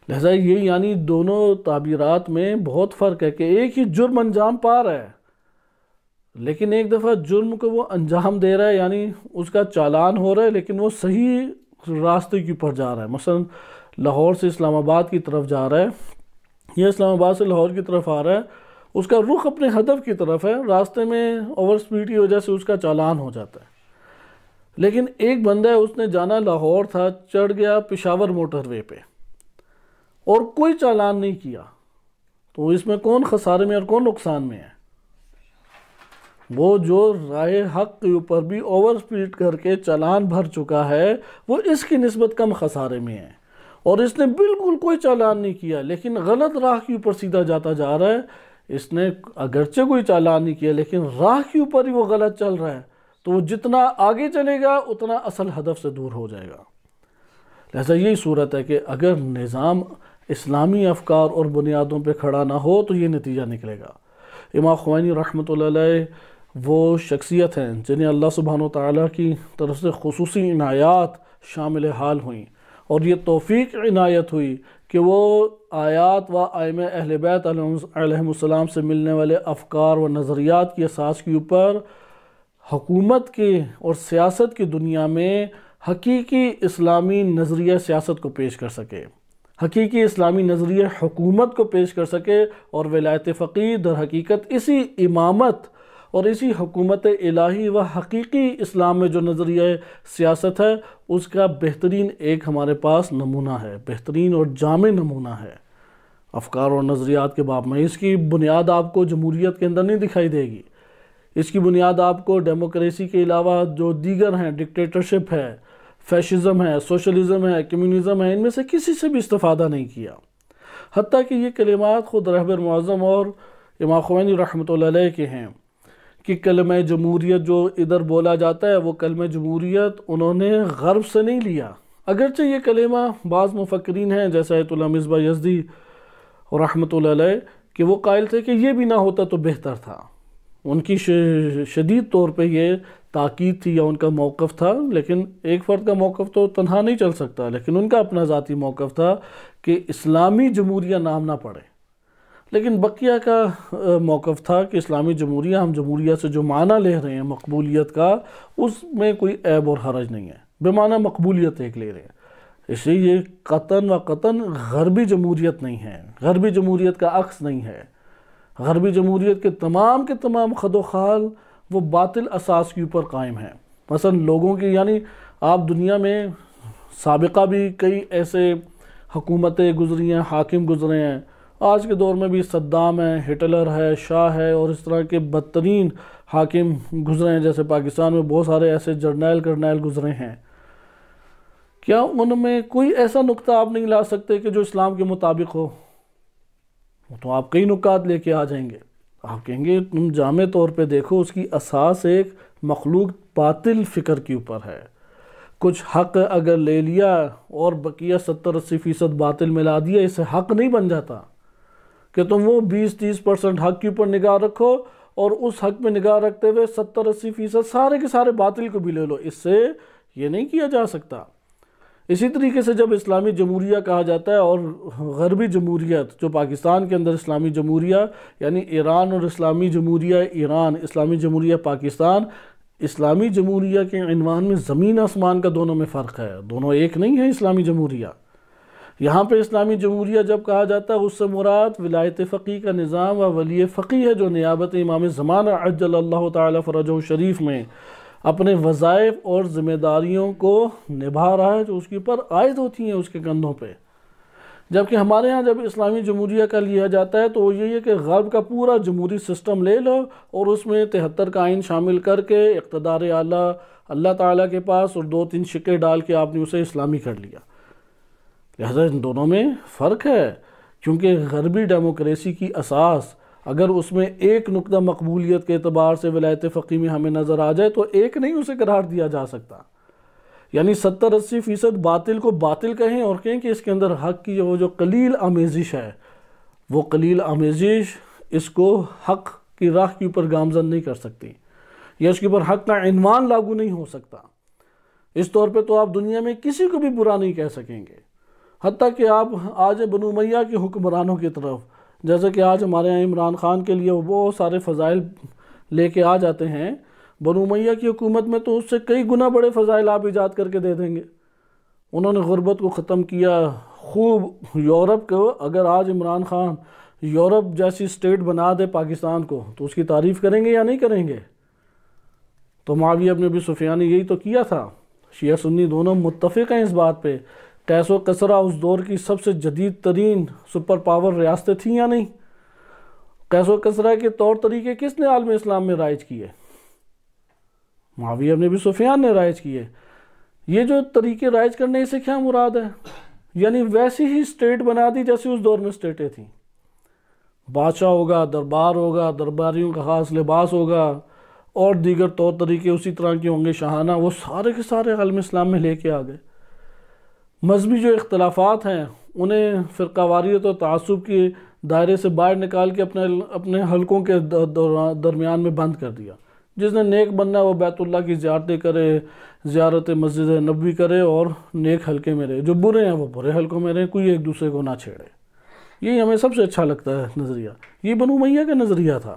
S1: لہذا یہ یعنی دونوں تعبیرات میں بہت فرق ہے کہ ایک ہی جرم انجام پا رہا ہے، لیکن ایک دفعہ جرم کو وہ انجام دے رہا ہے، یعنی اس کا چالان ہو رہا ہے، لیکن وہ صحیح راستے کے اوپر جا رہا ہے، مثلا لاہور سے اسلام آباد کی طرف جا رہا ہے یا اسلام آباد سے لاہور کی طرف آ رہا ہے، اس کا رخ اپنے ہدف کی طرف ہے، راستے میں اوور سپیڈ کی وجہ سے اس کا چالان ہو جاتا ہے۔ لیکن ایک بندہ ہے، اس نے جانا لاہور تھا، چڑھ گیا پشاور موٹر وے پہ اور کوئی چالان نہیں کیا، تو اس میں کون خسارے میں اور کون نقصان میں ہے؟ وہ جو راہ حق کے اوپر بھی اوور سپیڈ کر کے چالان بھر چکا ہے، وہ اس کی نسبت کم خسارے میں ہے، اور اس نے بالکل کوئی چالان نہیں کیا لیکن غلط راہ کے اوپر سیدھا جاتا جا رہا ہے۔ اس نے اگرچہ کوئی چالان نہیں کیا لیکن راہ کے اوپر ہی وہ غلط چل رہا ہے، تو وہ جتنا آگے چلے گا اتنا اصل ہدف سے دور ہو جائے گا۔ لہذا یہی صورت ہے کہ اگر نظام اسلامی افکار اور بنیادوں پہ کھڑا نہ ہو تو یہ نتیجہ نکلے گا۔ امام خمینی رحمۃ اللہ علیہ وہ شخصیت ہیں جنہیں اللہ سبحانہ وتعالیٰ کی طرف سے خصوصی عنایات شامل حال ہوئیں، اور یہ توفیق عنایت ہوئی کہ وہ آیات و ائمہ اہل بیت علیہم السلام سے ملنے والے افکار و نظریات کی اساس کے اوپر حکومت کے اور سیاست کی دنیا میں حقیقی اسلامی نظریہ سیاست کو پیش کر سکے، حقیقی اسلامی نظریہ حکومت کو پیش کر سکے، اور ولایت فقیہ در حقیقت اسی امامت اور اسی حکومت الہی و حقیقی اسلام میں جو نظریہ سیاست ہے اس کا بہترین ایک ہمارے پاس نمونہ ہے، بہترین اور جامع نمونہ ہے افکار اور نظریات کے باب میں۔ اس کی بنیاد آپ کو جمہوریت کے اندر نہیں دکھائی دے گی، اس کی بنیاد آپ کو ڈیموکریسی کے علاوہ جو دیگر ہیں، ڈکٹیٹرشپ ہے، فیشزم ہے، سوشلزم ہے، کمیونزم ہے، ان میں سے کسی سے بھی استفادہ نہیں کیا، حتیٰ کہ یہ کلمات خود رہبر معظم اور امام خمینی رحمۃ اللہ علیہ کے ہیں کہ کلمہ جمہوریت جو ادھر بولا جاتا ہے وہ کلمہ جمہوریت انہوں نے غرب سے نہیں لیا، اگرچہ یہ کلمہ بعض مفکرین ہیں جیسے آیت اللہ مصباح یزدی رحمۃ اللہ علیہ کہ وہ قائل تھے کہ یہ بھی نہ ہوتا تو بہتر تھا، ان کی شدید طور پہ یہ تاکید تھی یا ان کا موقف تھا، لیکن ایک فرد کا موقف تو تنہا نہیں چل سکتا، لیکن ان کا اپنا ذاتی موقف تھا کہ اسلامی جمہوریہ نام نہ پڑے، لیکن بقیہ کا موقف تھا کہ اسلامی جمہوریہ، ہم جمہوریہ سے جو معنی لے رہے ہیں مقبولیت کا، اس میں کوئی عیب اور حرج نہیں ہے، بے معنی مقبولیت ایک لے رہے ہیں، اس لیے یہ قطعاً و قطعاً غربی جمہوریت نہیں ہے، غربی جمہوریت کا عکس نہیں ہے۔ غربی جمہوریت کے تمام خد و خال وہ باطل اساس کے اوپر قائم ہیں، مثلا لوگوں کی، یعنی آپ دنیا میں سابقہ بھی کئی ایسے حکومتیں گزری ہیں، حاکم گزرے ہیں، آج کے دور میں بھی صدام ہے، ہٹلر ہے، شاہ ہے، اور اس طرح کے بدترین حاکم گزرے ہیں، جیسے پاکستان میں بہت سارے ایسے جرنیل گزرے ہیں۔ کیا ان میں کوئی ایسا نقطہ آپ نہیں لا سکتے کہ جو اسلام کے مطابق ہو؟ تو آپ کئی نکات لے کے آ جائیں گے، آپ کہیں گے تم جامع طور پہ دیکھو، اس کی اساس ایک مخلوق باطل فکر کے اوپر ہے، کچھ حق اگر لے لیا اور بقیہ 70-80% باطل ملا دیا، اس سے حق نہیں بن جاتا کہ تم وہ 20-30% حق کے اوپر نگاہ رکھو اور اس حق میں نگاہ رکھتے ہوئے 70-80% سارے کے سارے باطل کو بھی لے لو، اس سے یہ نہیں کیا جا سکتا۔ اسی طریقے سے جب اسلامی جمہوریہ کہا جاتا ہے اور غربی جمہوریت، جو پاکستان کے اندر اسلامی جمہوریہ یعنی ایران اور اسلامی جمہوریہ ایران، اسلامی جمہوریہ پاکستان، اسلامی جمہوریہ کے عنوان میں زمین آسمان کا دونوں میں فرق ہے، دونوں ایک نہیں ہے اسلامی جمہوریہ۔ یہاں پہ اسلامی جمہوریہ جب کہا جاتا ہے اس سے مراد ولایت فقیہ کا نظام و ولی فقیہ ہے، جو نیابت امام زمان عجل اللہ تعالی فرجہ شریف میں اپنے وظائف اور ذمہ داریوں کو نبھا رہا ہے، جو اس کے اوپر عائد ہوتی ہیں اس کے کندھوں پہ۔ جبکہ ہمارے ہاں جب اسلامی جمہوریہ کا لیا جاتا ہے تو وہ یہی ہے کہ غرب کا پورا جمہوری سسٹم لے لو اور اس میں 73 کا آئین شامل کر کے اقتدار اعلیٰ اللہ تعالیٰ کے پاس اور 2-3 شکے ڈال کے آپ نے اسے اسلامی کر لیا۔ لہذا ان دونوں میں فرق ہے، کیونکہ غربی ڈیموکریسی کی اساس اگر اس میں ایک نقطہ مقبولیت کے اعتبار سے ولایت فقیہ میں ہمیں نظر آ جائے تو ایک نہیں اسے قرار دیا جا سکتا، یعنی 70-80% باطل کو باطل کہیں اور کہیں کہ اس کے اندر حق کی وہ جو قلیل آمیزش ہے، وہ قلیل آمیزش اس کو حق کی راہ کے اوپر گامزن نہیں کر سکتی، یا اس کے اوپر حق کا عنوان لاگو نہیں ہو سکتا۔ اس طور پہ تو آپ دنیا میں کسی کو بھی برا نہیں کہہ سکیں گے، حتیٰ کہ آپ آج بنو امیہ کے حکمرانوں کی طرف، جیسے کہ آج ہمارے یہاں عمران خان کے لیے وہ بہت سارے فضائل لے کے آ جاتے ہیں، بنو امیہ کی حکومت میں تو اس سے کئی گنا بڑے فضائل آپ ایجاد کر کے دے دیں گے۔ انہوں نے غربت کو ختم کیا، خوب یورپ کو، اگر آج عمران خان یورپ جیسی سٹیٹ بنا دے پاکستان کو تو اس کی تعریف کریں گے یا نہیں کریں گے؟ تو معاویہ بن ابی سفیان نے یہی تو کیا تھا، شیعہ سنی دونوں متفق ہیں اس بات پہ۔ قیس و کسرا اس دور کی سب سے جدید ترین سپر پاور ریاستیں تھیں یا نہیں؟ قیس و کسرا کے طور طریقے کس نے عالم اسلام میں رائج کیے؟ معاویہ بن ابی سفیان نے رائج کیے۔ یہ جو طریقے رائج کرنے سے کیا مراد ہے؟ یعنی ویسی ہی سٹیٹ بنا دی جیسے اس دور میں سٹیٹیں تھیں، بادشاہ ہوگا، دربار ہوگا، درباریوں کا خاص لباس ہوگا اور دیگر طور طریقے اسی طرح کے ہوں گے شاہانہ، وہ سارے کے سارے عالم اسلام میں لے کے آ گئے۔ مذہبی جو اختلافات ہیں انہیں فرقہ واریت اور تعصب کے دائرے سے باہر نکال کے اپنے حلقوں کے درمیان میں بند کر دیا۔ جس نے نیک بننا ہے وہ بیت اللہ کی زیارتیں کرے، زیارت مسجد نبوی کرے اور نیک حلقے میں رہے، جو برے ہیں وہ برے حلقوں میں رہے، کوئی ایک دوسرے کو نہ چھیڑے۔ یہی ہمیں سب سے اچھا لگتا ہے نظریہ، یہ بنو امیہ کا نظریہ تھا۔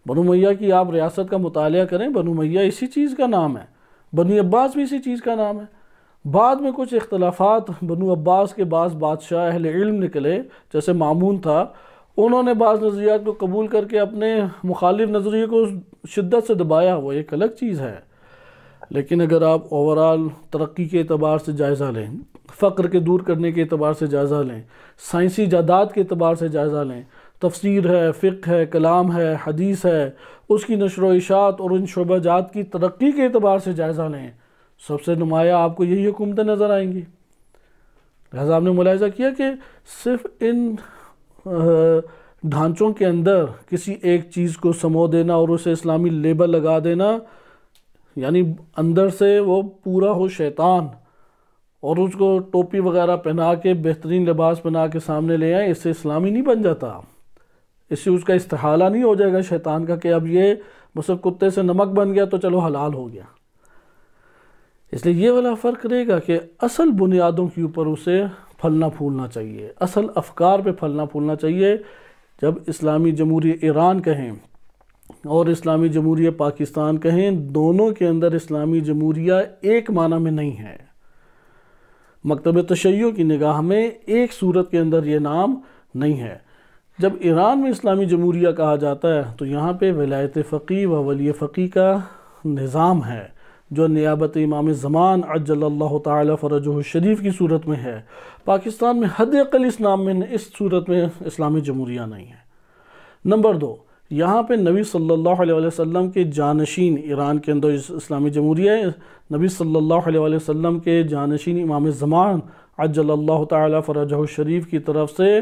S1: بنو امیہ کی آپ ریاست کا مطالعہ کریں، بنو امیہ اسی چیز کا نام ہے، بنی عباس بھی اسی چیز کا نام ہے۔ بعد میں کچھ اختلافات، بنو عباس کے بعض بادشاہ اہل علم نکلے، جیسے مامون تھا، انہوں نے بعض نظریات کو قبول کر کے اپنے مخالف نظریے کو شدت سے دبایا، وہ ایک الگ چیز ہے۔ لیکن اگر آپ اوورال ترقی کے اعتبار سے جائزہ لیں، فقر کے دور کرنے کے اعتبار سے جائزہ لیں، سائنسی ایجادات کے اعتبار سے جائزہ لیں، تفسیر ہے، فقہ ہے، کلام ہے، حدیث ہے، اس کی نشر و اشاعت اور ان شعبہ جات کی ترقی کے اعتبار سے جائزہ لیں، سب سے نمایاں آپ کو یہی حکومتیں نظر آئیں گی۔ لہذا آپ نے ملاحظہ کیا کہ صرف ان ڈھانچوں کے اندر کسی ایک چیز کو سمو دینا اور اسے اسلامی لیبل لگا دینا، یعنی اندر سے وہ پورا ہو شیطان اور اس کو ٹوپی وغیرہ پہنا کے بہترین لباس پہنا کے سامنے لے آئیں، اس سے اسلامی نہیں بن جاتا، اس سے اس کا استحالہ نہیں ہو جائے گا شیطان کا کہ اب یہ مثلا کتے سے نمک بن گیا تو چلو حلال ہو گیا۔ اس لیے یہ والا فرق رہے گا کہ اصل بنیادوں کے اوپر اسے پھلنا پھولنا چاہیے، اصل افکار پہ پھلنا پھولنا چاہیے۔ جب اسلامی جمہوریہ ایران کہیں اور اسلامی جمہوریہ پاکستان کہیں، دونوں کے اندر اسلامی جمہوریہ ایک معنی میں نہیں ہے۔ مکتب تشیع کی نگاہ میں ایک صورت کے اندر یہ نام نہیں ہے۔ جب ایران میں اسلامی جمہوریہ کہا جاتا ہے تو یہاں پہ ولایت فقیہ و ولی فقیہ کا نظام ہے، جو نیابت امام زمان عجل اللہ تعالی فرجہ الشریف کی صورت میں ہے۔ پاکستان میں حد اقل اس نام میں، اس صورت میں اسلامی جمہوریہ نہیں ہے۔ نمبر 2، یہاں پہ نبی صلی اللہ علیہ وسلم کے جانشین، ایران کے اندر اسلامی جمہوریہ ہے، نبی صلی اللہ علیہ وسلم کے جانشین امام زمان عجل اللہ تعالی فرجہ الشریف کی طرف سے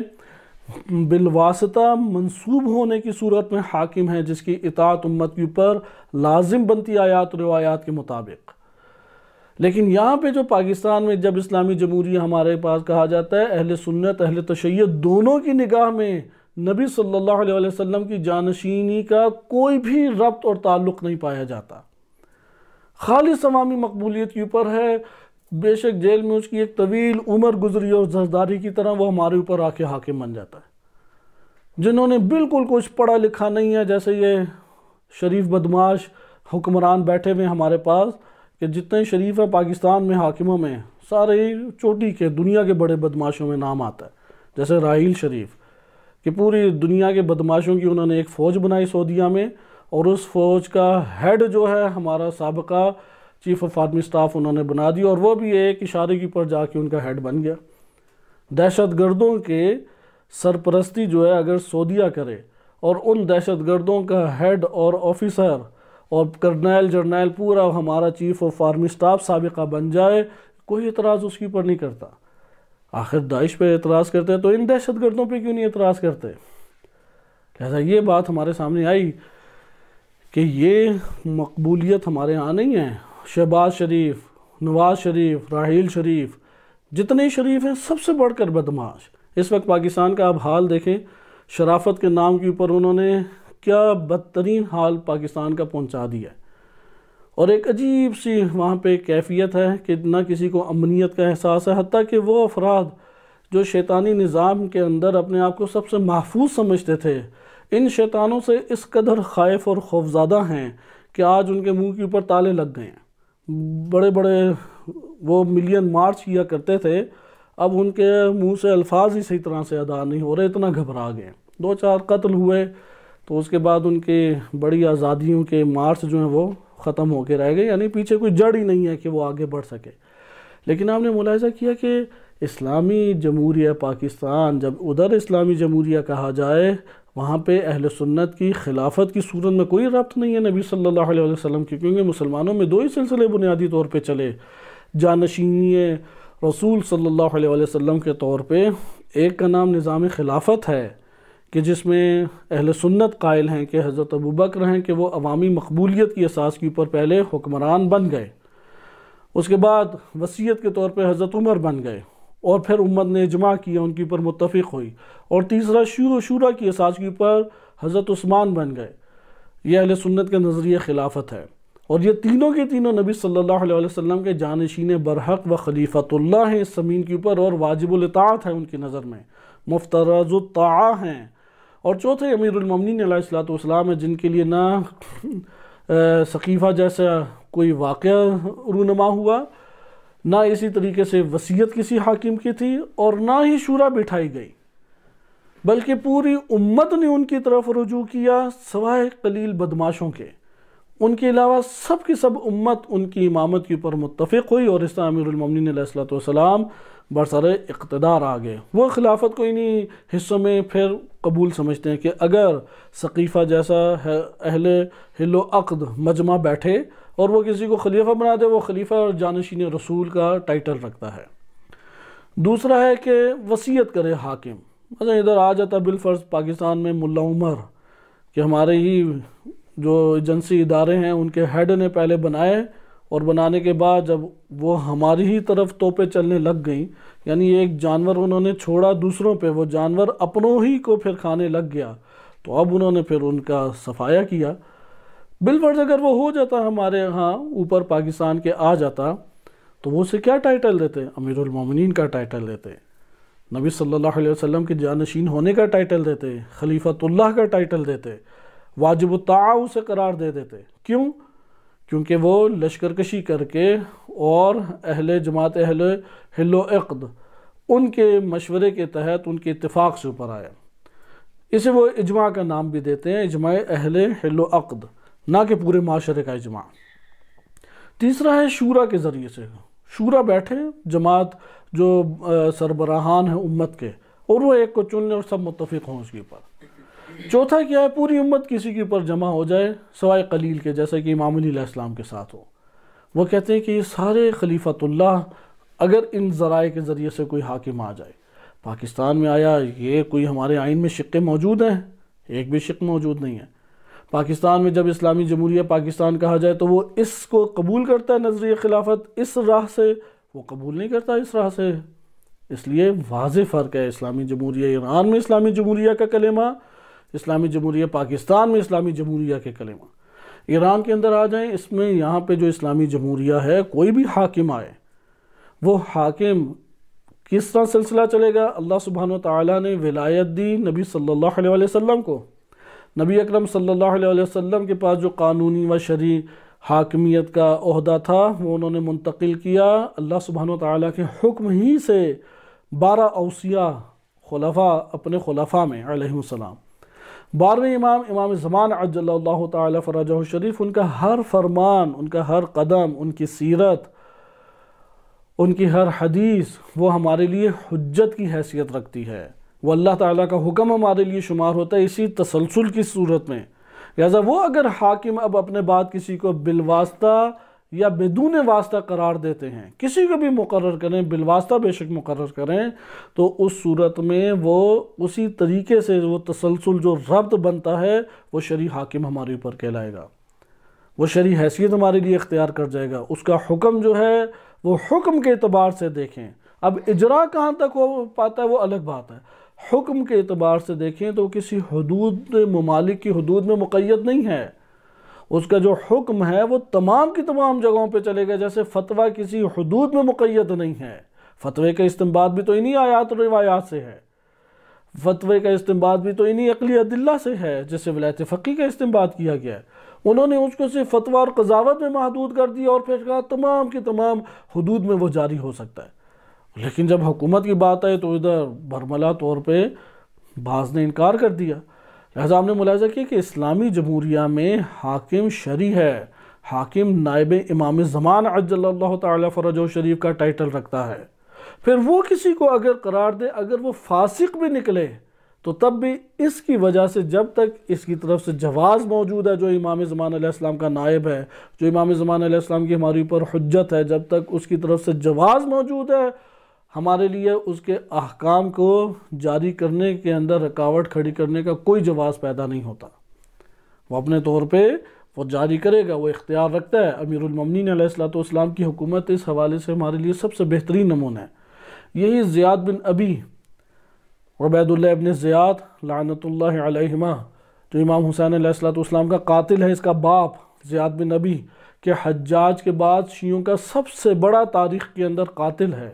S1: بالواسطہ منسوب ہونے کی صورت میں حاکم ہے، جس کی اطاعت امت کے اوپر لازم بنتی آیات و روایات کے مطابق۔ لیکن یہاں پہ جو پاکستان میں جب اسلامی جمہوریہ ہمارے پاس کہا جاتا ہے، اہل سنت اہل تشیع دونوں کی نگاہ میں نبی صلی اللہ علیہ وسلم کی جانشینی کا کوئی بھی ربط اور تعلق نہیں پایا جاتا، خالص عوامی مقبولیت کے اوپر ہے۔ بے شک جیل میں اس کی ایک طویل عمر گزری اور زرداری کی طرح وہ ہمارے اوپر آ کے حاکم بن جاتا ہے۔ جنہوں نے بالکل کچھ پڑھا لکھا نہیں ہے، جیسے یہ شریف بدماش حکمران بیٹھے ہوئے ہمارے پاس، کہ جتنے شریف ہیں پاکستان میں حاکموں میں، سارے چوٹی کے دنیا کے بڑے بدماشوں میں نام آتا ہے، جیسے راحیل شریف، کہ پوری دنیا کے بدماشوں کی انہوں نے ایک فوج بنائی سعودیہ میں، اور اس فوج کا ہیڈ جو ہے ہمارا سابقہ چیف آف آرمی سٹاف انہوں نے بنا دی، اور وہ بھی ایک اشارے کے پر جا کے ان کا ہیڈ بن گیا۔ دہشت گردوں کے سرپرستی جو ہے اگر سعودیہ کرے اور ان دہشت گردوں کا ہیڈ اور آفیسر اور کرنیل جرنیل پورا ہمارا چیف آف آرمی سٹاف سابقہ بن جائے، کوئی اعتراض اس کے اوپر نہیں کرتا۔ آخر داعش پہ اعتراض کرتے ہیں تو ان دہشت گردوں پہ کیوں نہیں اعتراض کرتے؟ لہذا یہ بات ہمارے سامنے آئی کہ یہ مقبولیت ہمارے ہاں نہیں ہے۔ شہباز شریف، نواز شریف، راحیل شریف، جتنے شریف ہیں سب سے بڑھ کر بدماش۔ اس وقت پاکستان کا آپ حال دیکھیں، شرافت کے نام کے اوپر انہوں نے کیا بدترین حال پاکستان کا پہنچا دیا ہے، اور ایک عجیب سی وہاں پہ کیفیت ہے کہ نہ کسی کو امنیت کا احساس ہے، حتیٰ کہ وہ افراد جو شیطانی نظام کے اندر اپنے آپ کو سب سے محفوظ سمجھتے تھے، ان شیطانوں سے اس قدر خائف اور خوفزدہ ہیں کہ آج ان کے منہ کے اوپر تالے لگ گئے ہیں۔ بڑے بڑے وہ ملین مارچ کیا کرتے تھے، اب ان کے منہ سے الفاظ ہی صحیح طرح سے ادا نہیں ہو رہے، اتنا گھبرا گئے۔ 2-4 قتل ہوئے تو اس کے بعد ان کے بڑی آزادیوں کے مارچ جو ہیں وہ ختم ہو کے رہ گئے، یعنی پیچھے کوئی جڑ ہی نہیں ہے کہ وہ آگے بڑھ سکے۔ لیکن آپ نے ملاحظہ کیا کہ اسلامی جمہوریہ پاکستان، جب ادھر اسلامی جمہوریہ کہا جائے، وہاں پہ اہل سنت کی خلافت کی صورت میں کوئی ربط نہیں ہے نبی صلی اللہ علیہ وسلم کی، کیونکہ مسلمانوں میں 2 ہی سلسلے بنیادی طور پہ چلے جانشینی رسول صلی اللہ علیہ وسلم کے طور پہ۔ ایک کا نام نظام خلافت ہے کہ جس میں اہل سنت قائل ہیں کہ حضرت ابوبکر ہیں کہ وہ عوامی مقبولیت کی اساس کے اوپر پہلے حکمران بن گئے، اس کے بعد وصیت کے طور پہ حضرت عمر بن گئے، اور پھر امت نے اجماع کیا، ان کے اوپر متفق ہوئی، اور تیسرا شورا کی اساس کے اوپر حضرت عثمان بن گئے۔ یہ اہل سنت کے نظریہ خلافت ہے، اور یہ تینوں کے تینوں نبی صلی اللہ علیہ وسلم کے جانشین برحق و خلیفۃ اللہ ہیں اس زمین کے اوپر، اور واجب الاطاعت ہے ان کی نظر میں، مفترض الطاعہ ہیں۔ اور چوتھے امیر المومنین علیہ الصلوۃ والسلام ہیں، جن کے لیے نہ سقیفہ جیسا کوئی واقعہ رونما ہوا، نہ اسی طریقے سے وصیت کسی حاکم کی تھی، اور نہ ہی شورا بٹھائی گئی، بلکہ پوری امت نے ان کی طرف رجوع کیا سوائے قلیل بدماشوں کے۔ ان کے علاوہ سب کی سب امت ان کی امامت کے اوپر متفق ہوئی، اور اس طرح امیر المومنین علیہ الصلوۃ والسلام برسر اقتدار آ گئے۔ وہ خلافت کو انہی حصوں میں پھر قبول سمجھتے ہیں کہ اگر سقیفہ جیسا اہل حل و عقد مجمع بیٹھے اور وہ کسی کو خلیفہ بنا دے، وہ خلیفہ اور جانشین رسول کا ٹائٹل رکھتا ہے۔ دوسرا ہے کہ وصیت کرے حاکم، مثلا ادھر آ جاتا بالفرض پاکستان میں ملا عمر، کہ ہمارے ہی جو ایجنسی ادارے ہیں ان کے ہیڈ نے پہلے بنائے، اور بنانے کے بعد جب وہ ہماری ہی طرف توپیں چلنے لگ گئیں، یعنی ایک جانور انہوں نے چھوڑا دوسروں پہ، وہ جانور اپنوں ہی کو پھر کھانے لگ گیا، تو اب انہوں نے پھر ان کا صفایا کیا۔ بالفرض اگر وہ ہو جاتا ہمارے ہاں اوپر پاکستان کے آ جاتا، تو وہ اسے کیا ٹائٹل دیتے؟ امیر المومنین کا ٹائٹل دیتے، نبی صلی اللہ علیہ وسلم کے جانشین ہونے کا ٹائٹل دیتے، خلیفۃ اللہ کا ٹائٹل دیتے، واجب الطاعہ اسے قرار دے دیتے۔ کیوں؟ کیونکہ وہ لشکر کشی کر کے اور اہل جماعت اہل حل و عقد ان کے مشورے کے تحت ان کے اتفاق سے اوپر آیا۔ اسے وہ اجماع کا نام بھی دیتے ہیں، اجماع اہل حل و عقد، نہ کہ پورے معاشرے کا اجماع۔ تیسرا ہے شورا کے ذریعے سے، شورا بیٹھے جماعت جو سربراہان ہیں امت کے، اور وہ ایک کو چن لیں اور سب متفق ہوں اس کے اوپر۔ چوتھا کیا ہے؟ پوری امت کسی کے اوپر جمع ہو جائے سوائے قلیل کے، جیسا کہ امام علی علیہ السلام کے ساتھ ہو۔ وہ کہتے ہیں کہ یہ سارے خلیفۃ اللہ اگر ان ذرائع کے ذریعے سے کوئی حاکم آ جائے، پاکستان میں آیا، یہ کوئی ہمارے آئین میں شقیں موجود ہیں؟ ایک بھی شق موجود نہیں ہے۔ پاکستان میں جب اسلامی جمہوریہ پاکستان کہا جائے تو وہ اس کو قبول کرتا ہے نظریہ خلافت اس راہ سے، وہ قبول نہیں کرتا اس راہ سے۔ اس لیے واضح فرق ہے اسلامی جمہوریہ ایران میں اسلامی جمہوریہ کا کلمہ، اسلامی جمہوریہ پاکستان میں اسلامی جمہوریہ کے کلمہ۔ ایران کے اندر آ جائیں، اس میں یہاں پہ جو اسلامی جمہوریہ ہے، کوئی بھی حاکم آئے، وہ حاکم کس طرح سلسلہ چلے گا؟ اللہ سبحانہ وتعالیٰ نے ولایت دی نبی صلی اللہ علیہ وسلم کو، نبی اکرم صلی اللہ علیہ وسلم کے پاس جو قانونی و شرعی حاکمیت کا عہدہ تھا وہ انہوں نے منتقل کیا اللہ سبحانہ وتعالیٰ کے حکم ہی سے 12 اوصیاء خلفاء اپنے خلفاء میں علیہ السلام۔ 12ویں امام زمان عجل اللہ تعالیٰ فرجہ الشریف، ان کا ہر فرمان، ان کا ہر قدم، ان کی سیرت، ان کی ہر حدیث وہ ہمارے لیے حجت کی حیثیت رکھتی ہے، وہ اللہ تعالیٰ کا حکم ہمارے لیے شمار ہوتا ہے اسی تسلسل کی صورت میں۔ لہذا وہ اگر حاکم اب اپنے بعد کسی کو بالواسطہ یا بدون واسطہ قرار دیتے ہیں، کسی کو بھی مقرر کریں، بالواسطہ بے شک مقرر کریں، تو اس صورت میں وہ اسی طریقے سے وہ تسلسل جو ربط بنتا ہے وہ شرعی حاکم ہمارے اوپر کہلائے گا، وہ شرعی حیثیت ہمارے لیے اختیار کر جائے گا۔ اس کا حکم جو ہے وہ حکم کے اعتبار سے دیکھیں، اب اجرا کہاں تک ہو پاتا ہے وہ الگ بات ہے، حکم کے اعتبار سے دیکھیں تو کسی حدود ممالک کی حدود میں مقید نہیں ہے، اس کا جو حکم ہے وہ تمام کی تمام جگہوں پہ چلے گا۔ جیسے فتویٰ کسی حدود میں مقید نہیں ہے، فتوے کا استنباط بھی تو انہی آیات و روایات سے ہے، فتوے کا استنباط بھی تو انہی عقلی ادلہ سے ہے، جیسے ولایت فقیہ کا استنباط کیا گیا ہے۔ انہوں نے اس کو صرف فتویٰ اور قضاوت میں محدود کر دیا اور پھر کہا تمام کی تمام حدود میں وہ جاری ہو سکتا ہے، لیکن جب حکومت کی بات آئے تو ادھر برملا طور پہ بعض نے انکار کر دیا۔ لہذا ہم نے ملاحظہ کیا کہ اسلامی جمہوریہ میں حاکم شرعی ہے، حاکم نائب امام زمان عجل اللہ تعالیٰ فرجہ شریف کا ٹائٹل رکھتا ہے، پھر وہ کسی کو اگر قرار دے، اگر وہ فاسق بھی نکلے تو تب بھی اس کی وجہ سے جب تک اس کی طرف سے جواز موجود ہے، جو امام زمان علیہ السلام کا نائب ہے، جو امام زمان علیہ السلام کی ہمارے اوپر حجت ہے، جب تک اس کی طرف سے جواز موجود ہے ہمارے لیے اس کے احکام کو جاری کرنے کے اندر رکاوٹ کھڑی کرنے کا کوئی جواز پیدا نہیں ہوتا، وہ اپنے طور پہ وہ جاری کرے گا، وہ اختیار رکھتا ہے۔ امیر المومنین علیہ السلام کی حکومت اس حوالے سے ہمارے لیے سب سے بہترین نمونہ ہے۔ یہی زیاد بن ابی، عبید اللہ ابن زیاد لعنت اللہ علیہما، تو امام حسین علیہ السلام کا قاتل ہے اس کا باپ زیاد بن نبی، کہ حجاج کے بعد شیعوں کا سب سے بڑا تاریخ کے اندر قاتل ہے۔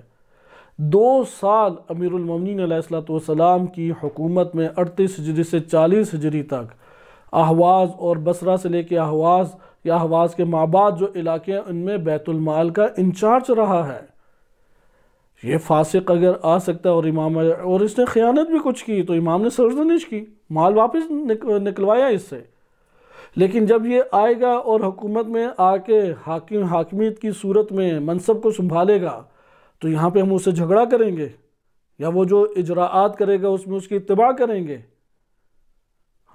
S1: 2 سال امیر المومنین علیہ السلام کی حکومت میں 38 ہجری سے 40 ہجری تک اہواز اور بصرہ سے لے کے اہواز یا اہواز کے مابعد جو علاقے ہیں ان میں بیت المال کا انچارج رہا ہے۔ یہ فاسق اگر آ سکتا ہے اور اس نے خیانت بھی کچھ کی تو امام نے سرزنش کی، مال واپس نکلوایا اس سے، لیکن جب یہ آئے گا اور حکومت میں آ کے حاکمیت کی صورت میں منصب کو سنبھالے گا تو یہاں پہ ہم اس سے جھگڑا کریں گے یا وہ جو اجراءات کرے گا اس میں اس کی اتباع کریں گے؟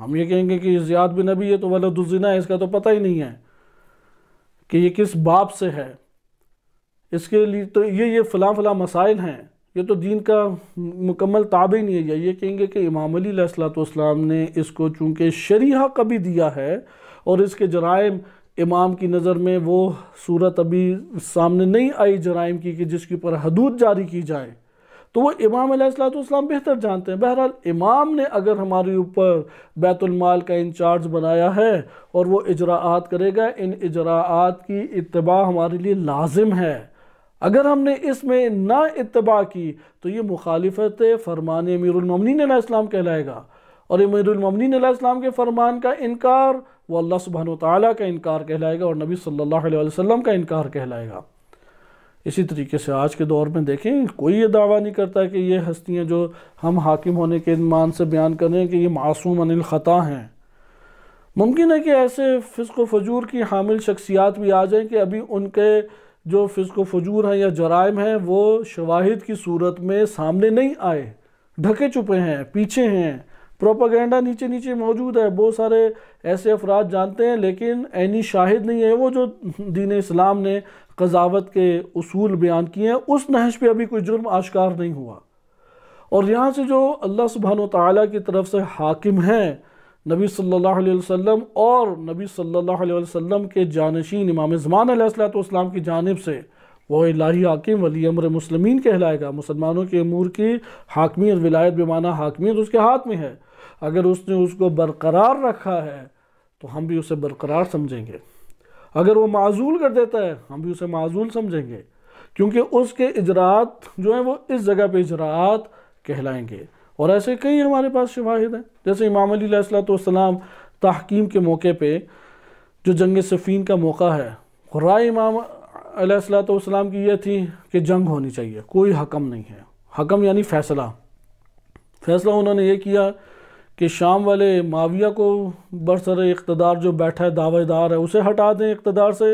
S1: ہم یہ کہیں گے کہ زیاد بن نبی یہ تو ولد الزنا ہے، اس کا تو پتہ ہی نہیں ہے کہ یہ کس باپ سے ہے، اس کے لیے تو یہ فلاں مسائل ہیں، یہ تو دین کا مکمل تابع نہیں ہے۔ یا یہ کہیں گے کہ امام علی علیہ السلام نے اس کو چونکہ شرعی حق بھی دیا ہے اور اس کے جرائم امام کی نظر میں وہ صورت ابھی سامنے نہیں آئی جرائم کی کہ جس کے اوپر حدود جاری کی جائے، تو وہ امام علیہ السلام بہتر جانتے ہیں۔ بہرحال امام نے اگر ہمارے اوپر بیت المال کا انچارج بنایا ہے اور وہ اجراءات کرے گا، ان اجراءات کی اتباع ہمارے لیے لازم ہے۔ اگر ہم نے اس میں نہ اتباع کی تو یہ مخالفت فرمان امیر المومنین علیہ السلام کہلائے گا، اور امیر المومنین علیہ السلام کے فرمان کا انکار وہ اللہ سبحانہ وتعالیٰ کا انکار کہلائے گا اور نبی صلی اللہ علیہ وسلم کا انکار کہلائے گا۔ اسی طریقے سے آج کے دور میں دیکھیں کوئی یہ دعویٰ نہیں کرتا کہ یہ ہستیاں جو ہم حاکم ہونے کے مان سے بیان کر رہے ہیں کہ یہ معصوم عن الخطا ہیں۔ ممکن ہے کہ ایسے فسق و فجور کی حامل شخصیات بھی آ جائیں کہ ابھی ان کے جو فسق و فجور ہیں یا جرائم ہیں وہ شواہد کی صورت میں سامنے نہیں آئے، ڈھکے چھپے ہیں، پیچھے ہیں، پروپیگنڈا نیچے نیچے موجود ہے، بہت سارے ایسے افراد جانتے ہیں لیکن عینی شاہد نہیں ہے۔ وہ جو دین اسلام نے قضاوت کے اصول بیان کیے ہیں اس نہج پہ ابھی کوئی جرم آشکار نہیں ہوا، اور یہاں سے جو اللہ سبحانہ وتعالیٰ کی طرف سے حاکم ہیں نبی صلی اللہ علیہ وسلم اور نبی صلی اللہ علیہ وسلم کے جانشین امام زمان علیہ السلام کی جانب سے، وہ الہی حاکم ولی امر مسلمین کہلائے گا۔ مسلمانوں کے امور کی حاکمیت، ولایت بمعنی حاکمیت اس کے ہاتھ میں ہے۔ اگر اس نے اس کو برقرار رکھا ہے تو ہم بھی اسے برقرار سمجھیں گے، اگر وہ معزول کر دیتا ہے ہم بھی اسے معزول سمجھیں گے، کیونکہ اس کے اجراءات جو ہیں وہ اس جگہ پہ اجراءات کہلائیں گے۔ اور ایسے کئی ہمارے پاس شواہد ہیں، جیسے امام علی علیہ السلام تحکیم کے موقع پہ جو جنگ صفین کا موقع ہے، رائے امام علیہ السلام کی یہ تھی کہ جنگ ہونی چاہیے، کوئی حکم نہیں ہے۔ حکم یعنی فیصلہ انہوں نے یہ کیا کہ شام والے معاویہ کو برسر اقتدار جو بیٹھا ہے دعوی دار ہے اسے ہٹا دیں اقتدار سے،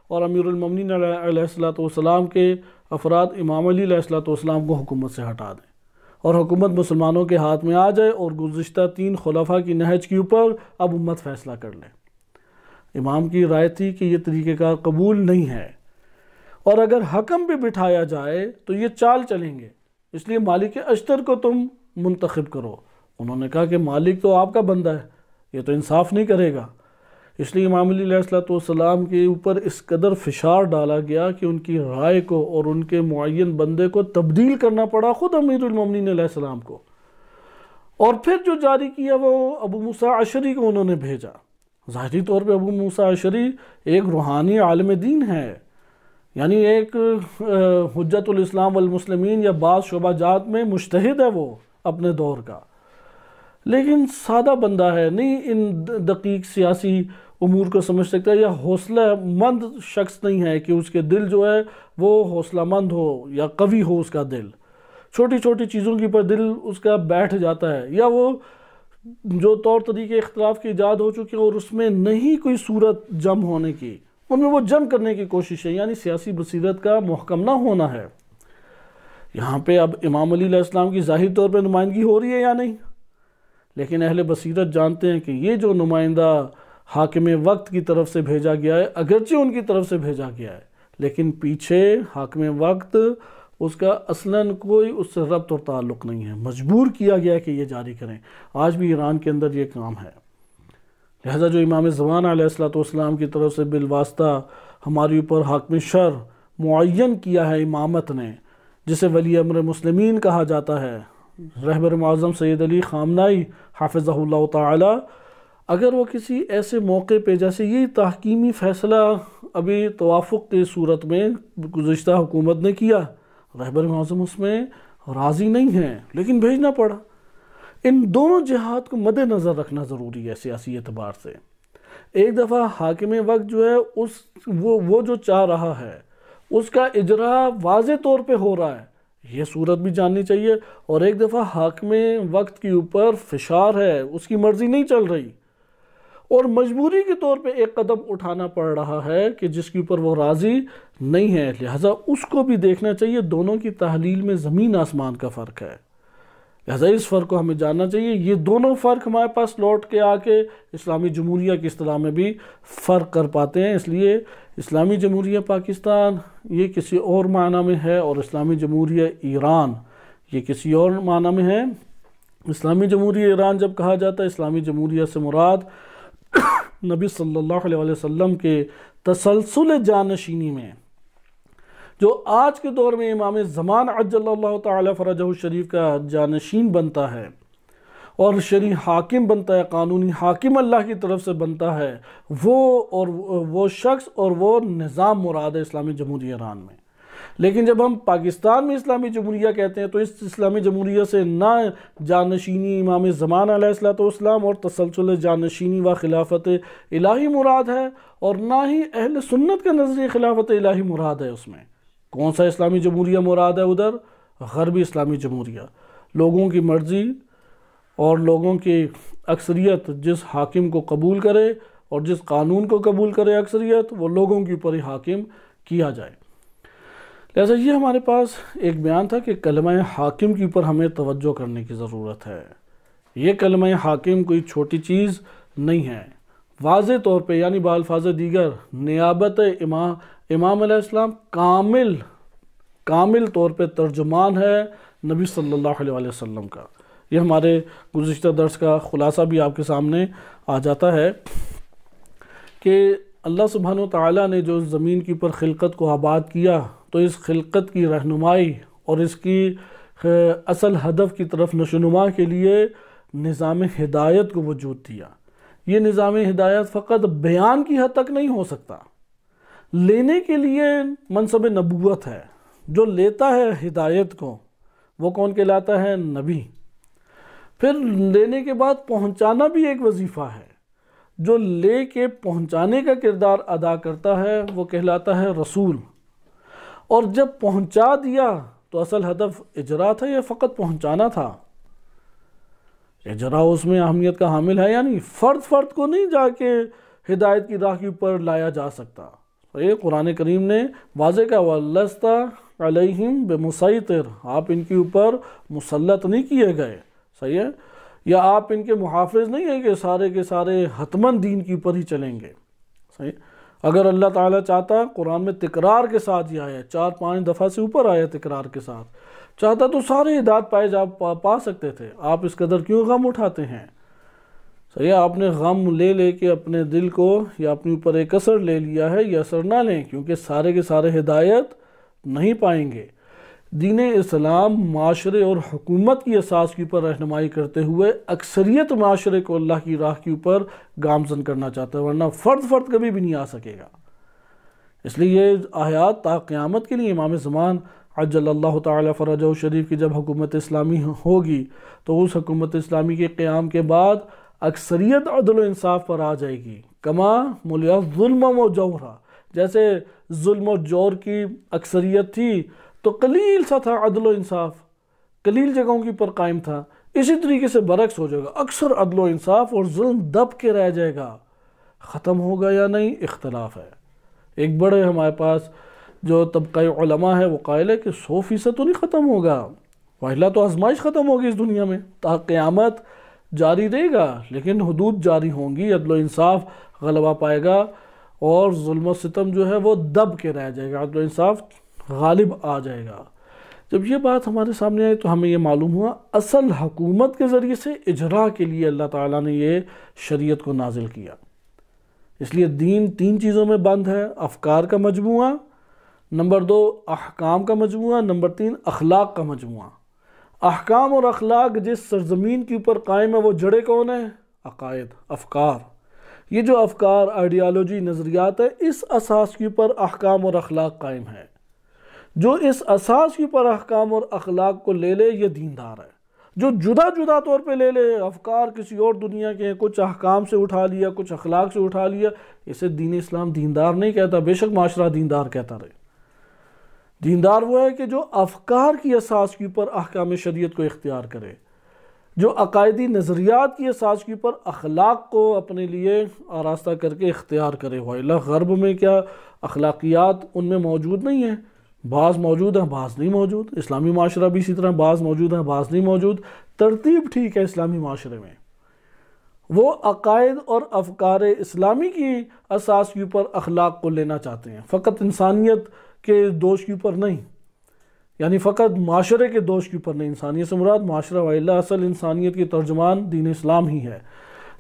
S1: اور امیر المومنین علیہ السلام کے افراد امام علی علیہ السلام کو حکومت سے ہٹا دیں اور حکومت مسلمانوں کے ہاتھ میں آ جائے، اور گزشتہ 3 خلفاء کی نہج کے اوپر اب امت فیصلہ کر لے۔ امام کی رائے تھی کہ یہ طریقہ کار قبول نہیں ہے، اور اگر حکم بھی بٹھایا جائے تو یہ چال چلیں گے، اس لیے مالک اشتر کو تم منتخب کرو۔ انہوں نے کہا کہ مالک تو آپ کا بندہ ہے، یہ تو انصاف نہیں کرے گا، اس لیے امام علی علیہ السلام کے اوپر اس قدر فشار ڈالا گیا کہ ان کی رائے کو اور ان کے معین بندے کو تبدیل کرنا پڑا خود امیر المومنین علیہ السلام کو، اور پھر جو جاری کیا وہ ابو موسیٰ اشعری کو انہوں نے بھیجا۔ ظاہری طور پہ ابو موسیٰ اشعری ایک روحانی عالم دین ہے، یعنی ایک حجت الاسلام والمسلمین یا بعض شعبہ جات میں مجتہد ہے وہ اپنے دور کا، لیکن سادہ بندہ ہے، نہیں ان دقیق سیاسی امور کو سمجھ سکتا، یا حوصلہ مند شخص نہیں ہے کہ اس کے دل جو ہے وہ حوصلہ مند ہو یا قوی ہو اس کا دل، چھوٹی چھوٹی چیزوں کے اوپر دل اس کا بیٹھ جاتا ہے، یا وہ جو طور طریقے اختلاف کی ایجاد ہو چکی اور اس میں نہیں کوئی صورت جم ہونے کی، ان میں وہ جم کرنے کی کوشش ہے، یعنی سیاسی بصیرت کا محکم نہ ہونا ہے۔ یہاں پہ اب امام علی علیہ السلام کی ظاہری طور پہ نمائندگی ہو رہی ہے یا نہیں، لیکن اہل بصیرت جانتے ہیں کہ یہ جو نمائندہ حاکم وقت کی طرف سے بھیجا گیا ہے، اگرچہ ان کی طرف سے بھیجا گیا ہے لیکن پیچھے حاکم وقت اس کا اصلاً کوئی اس سے ربط اور تعلق نہیں ہے، مجبور کیا گیا ہے کہ یہ جاری کریں۔ آج بھی ایران کے اندر یہ کام ہے، لہذا جو امام زمان علیہ السلام کی طرف سے بالواسطہ ہمارے اوپر حاکم شر معین کیا ہے امامت نے، جسے ولی امر مسلمین کہا جاتا ہے، رہبر معظم سید علی خامنائی حافظہ اللہ تعالی، اگر وہ کسی ایسے موقع پہ، جیسے یہ تحکیمی فیصلہ ابھی توافق کی صورت میں گزشتہ حکومت نے کیا، رہبر معظم اس میں راضی نہیں ہیں لیکن بھیجنا پڑا، ان دونوں جہات کو مد نظر رکھنا ضروری ہے سیاسی اعتبار سے۔ ایک دفعہ حاکم وقت جو ہے وہ جو چاہ رہا ہے اس کا اجرا واضح طور پہ ہو رہا ہے، یہ صورت بھی جاننی چاہیے، اور ایک دفعہ حاکم وقت کے اوپر فشار ہے، اس کی مرضی نہیں چل رہی اور مجبوری کے طور پہ ایک قدم اٹھانا پڑ رہا ہے کہ جس کے اوپر وہ راضی نہیں ہے، لہٰذا اس کو بھی دیکھنا چاہیے۔ دونوں کی تحلیل میں زمین آسمان کا فرق ہے، لہٰذا اس فرق کو ہمیں جاننا چاہیے۔ یہ دونوں فرق ہمارے پاس لوٹ کے آ کے اسلامی جمہوریہ کی اصطلاح میں بھی فرق کر پاتے ہیں، اس لیے اسلامی جمہوریہ پاکستان یہ کسی اور معنی میں ہے اور اسلامی جمہوریہ ایران یہ کسی اور معنی میں ہے۔ اسلامی جمہوریہ ایران جب کہا جاتا ہے، اسلامی جمہوریہ سے مراد نبی صلی اللہ علیہ وسلم کے تسلسل جانشینی میں جو آج کے دور میں امام زمان عجل اللہ تعالی فرجہ الشریف کا جانشین بنتا ہے اور شرعی حاکم بنتا ہے، قانونی حاکم اللہ کی طرف سے بنتا ہے، وہ شخص اور وہ نظام مراد ہے اسلامی جمہوریہ ایران میں۔ لیکن جب ہم پاکستان میں اسلامی جمہوریہ کہتے ہیں تو اس اسلامی جمہوریہ سے نہ جانشینی امام زمان علیہ السلام اور تسلسل جانشینی و خلافت الہی مراد ہے، اور نہ ہی اہل سنت کا نظریہ خلافت الہی مراد ہے۔ اس میں کون سا اسلامی جمہوریہ مراد ہے؟ ادھر غربی اسلامی جمہوریہ، لوگوں کی مرضی اور لوگوں کی اکثریت جس حاکم کو قبول کرے اور جس قانون کو قبول کرے اکثریت، وہ لوگوں کے اوپر ہی حاکم کیا جائے۔ لہذا یہ ہمارے پاس ایک بیان تھا کہ کلمہ حاکم کے اوپر ہمیں توجہ کرنے کی ضرورت ہے۔ یہ کلمہ حاکم کوئی چھوٹی چیز نہیں ہے، واضح طور پہ یعنی بالفاظ دیگر نیابت امام علیہ السلام کامل طور پہ ترجمان ہے نبی صلی اللہ علیہ وسلم کا۔ یہ ہمارے گزشتہ درس کا خلاصہ بھی آپ کے سامنے آ جاتا ہے کہ اللہ سبحانہ وتعالیٰ نے جو زمین کے اوپر خلقت کو آباد کیا تو اس خلقت کی رہنمائی اور اس کی اصل ہدف کی طرف نشوونما کے لیے نظام ہدایت کو وجود دیا۔ یہ نظام ہدایت فقط بیان کی حد تک نہیں ہو سکتا، لینے کے لیے منصب نبوت ہے۔ جو لیتا ہے ہدایت کو وہ کون کہلاتا ہے؟ نبی۔ پھر لینے کے بعد پہنچانا بھی ایک وظیفہ ہے، جو لے کے پہنچانے کا کردار ادا کرتا ہے وہ کہلاتا ہے رسول۔ اور جب پہنچا دیا تو اصل ہدف اجرا تھا یا فقط پہنچانا تھا؟ اجرا اس میں اہمیت کا حامل ہے، یعنی فرد کو نہیں جا کے ہدایت کی راہ کے اوپر لایا جا سکتا۔ یہ قرآن کریم نے واضح کہا وَلَسْتَ عَلَيْهِمْ بِمُسَيْطِرٍ، آپ ان کے اوپر مسلط نہیں کیے گئے، صحیح ہے، یا آپ ان کے محافظ نہیں ہیں کہ سارے کے سارے حتماً دین کے اوپر ہی چلیں گے، صحیح۔ اگر اللہ تعالیٰ چاہتا، قرآن میں تکرار کے ساتھ یہ آیا 4-5 دفعہ سے اوپر آیا تکرار کے ساتھ، چاہتا تو سارے ہدایت پا سکتے تھے، آپ اس قدر کیوں غم اٹھاتے ہیں؟ صحیح، آپ نے غم لے کے اپنے دل کو یا اپنے اوپر ایک اثر لے لیا ہے، یہ اثر نہ لیں، کیونکہ سارے کے سارے ہدایت نہیں پائیں گے۔ دین اسلام معاشرے اور حکومت کی اساس کے اوپر رہنمائی کرتے ہوئے اکثریت معاشرے کو اللہ کی راہ کے اوپر گامزن کرنا چاہتا ہے، ورنہ فرد کبھی بھی نہیں آ سکے گا۔ اس لیے یہ آیات تا قیامت کے لیے امام زمان عجل اللہ تعالی فرجہ الشریف کی جب حکومت اسلامی ہوگی تو اس حکومت اسلامی کے قیام کے بعد اکثریت عدل و انصاف پر آ جائے گی، کما ملیا ظلم و جورا، جیسے ظلم و جور کی اکثریت تھی تو قلیل سا تھا عدل و انصاف، قلیل جگہوں کی پر قائم تھا، اسی طریقے سے برعکس ہو جائے گا، اکثر عدل و انصاف اور ظلم دب کے رہ جائے گا۔ ختم ہوگا یا نہیں اختلاف ہے۔ ایک بڑے ہمارے پاس جو طبقہ علماء ہے وہ قائل ہے کہ 100% تو نہیں ختم ہوگا، واحلہ تو آزمائش ختم ہوگی اس دنیا میں، تا قیامت جاری رہے گا، لیکن حدود جاری ہوں گی، عدل و انصاف غلبہ پائے گا اور ظلم و ستم جو ہے وہ دب کے رہ جائے گا، عدل و انصاف غالب آ جائے گا۔ جب یہ بات ہمارے سامنے آئی تو ہمیں یہ معلوم ہوا اصل حکومت کے ذریعے سے اجرا کے لیے اللہ تعالیٰ نے یہ شریعت کو نازل کیا۔ اس لیے دین 3 چیزوں میں بند ہے: افکار کا مجموعہ، نمبر 2 احکام کا مجموعہ، نمبر 3 اخلاق کا مجموعہ۔ احکام اور اخلاق جس سرزمین کے اوپر قائم ہے وہ جڑے کون ہیں؟ عقائد، افکار، یہ جو افکار، آئیڈیالوجی، نظریات ہے، اس اساس کے اوپر احکام اور اخلاق قائم ہے۔ جو اس اساس کے اوپر احکام اور اخلاق کو لے لے یہ دیندار ہے۔ جو جدا جدا طور پہ لے لے، افکار کسی اور دنیا کے ہیں، کچھ احکام سے اٹھا لیا، کچھ اخلاق سے اٹھا لیا، اسے دین اسلام دیندار نہیں کہتا، بے شک معاشرہ دیندار کہتا رہے۔ دیندار وہ ہے کہ جو افکار کی اساس کے اوپر احکام شریعت کو اختیار کرے، جو عقائدی نظریات کی اساس کے اوپر اخلاق کو اپنے لیے آراستہ کر کے اختیار کرے۔ وَإِلَّا غرب میں کیا اخلاقیات ان میں موجود نہیں ہیں؟ بعض موجود ہیں، بعض نہیں موجود۔ اسلامی معاشرہ بھی اسی طرح، بعض موجود ہیں، بعض نہیں موجود۔ ترتیب ٹھیک ہے اسلامی معاشرے میں، وہ عقائد اور افکار اسلامی کی اساس کے اوپر اخلاق کو لینا چاہتے ہیں، فقط انسانیت کے دوش کے اوپر نہیں، یعنی فقط معاشرے کے دوش کے اوپر نہیں۔ انسانیت سے مراد معاشرہ، وإلا اصل انسانیت کی ترجمان دین اسلام ہی ہے۔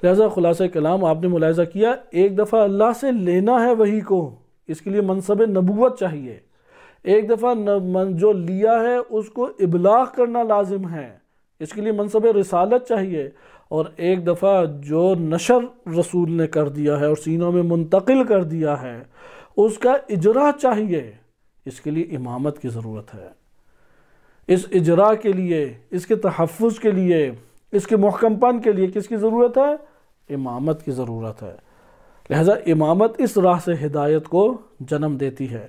S1: لہذا خلاصہ کلام آپ نے ملاحظہ کیا، ایک دفعہ اللہ سے لینا ہے وحی کو، اس کے لیے منصب نبوت چاہیے۔ ایک دفعہ جو لیا ہے اس کو ابلاغ کرنا لازم ہے، اس کے لیے منصب رسالت چاہیے۔ اور ایک دفعہ جو نشر رسول نے کر دیا ہے اور سینوں میں منتقل کر دیا ہے، اس کا اجرا چاہیے، اس کے لیے امامت کی ضرورت ہے۔ اس اجرا کے لیے، اس کے تحفظ کے لیے، اس کے محکم پن کے لیے کس کی ضرورت ہے؟ امامت کی ضرورت ہے۔ لہذا امامت اس راہ سے ہدایت کو جنم دیتی ہے۔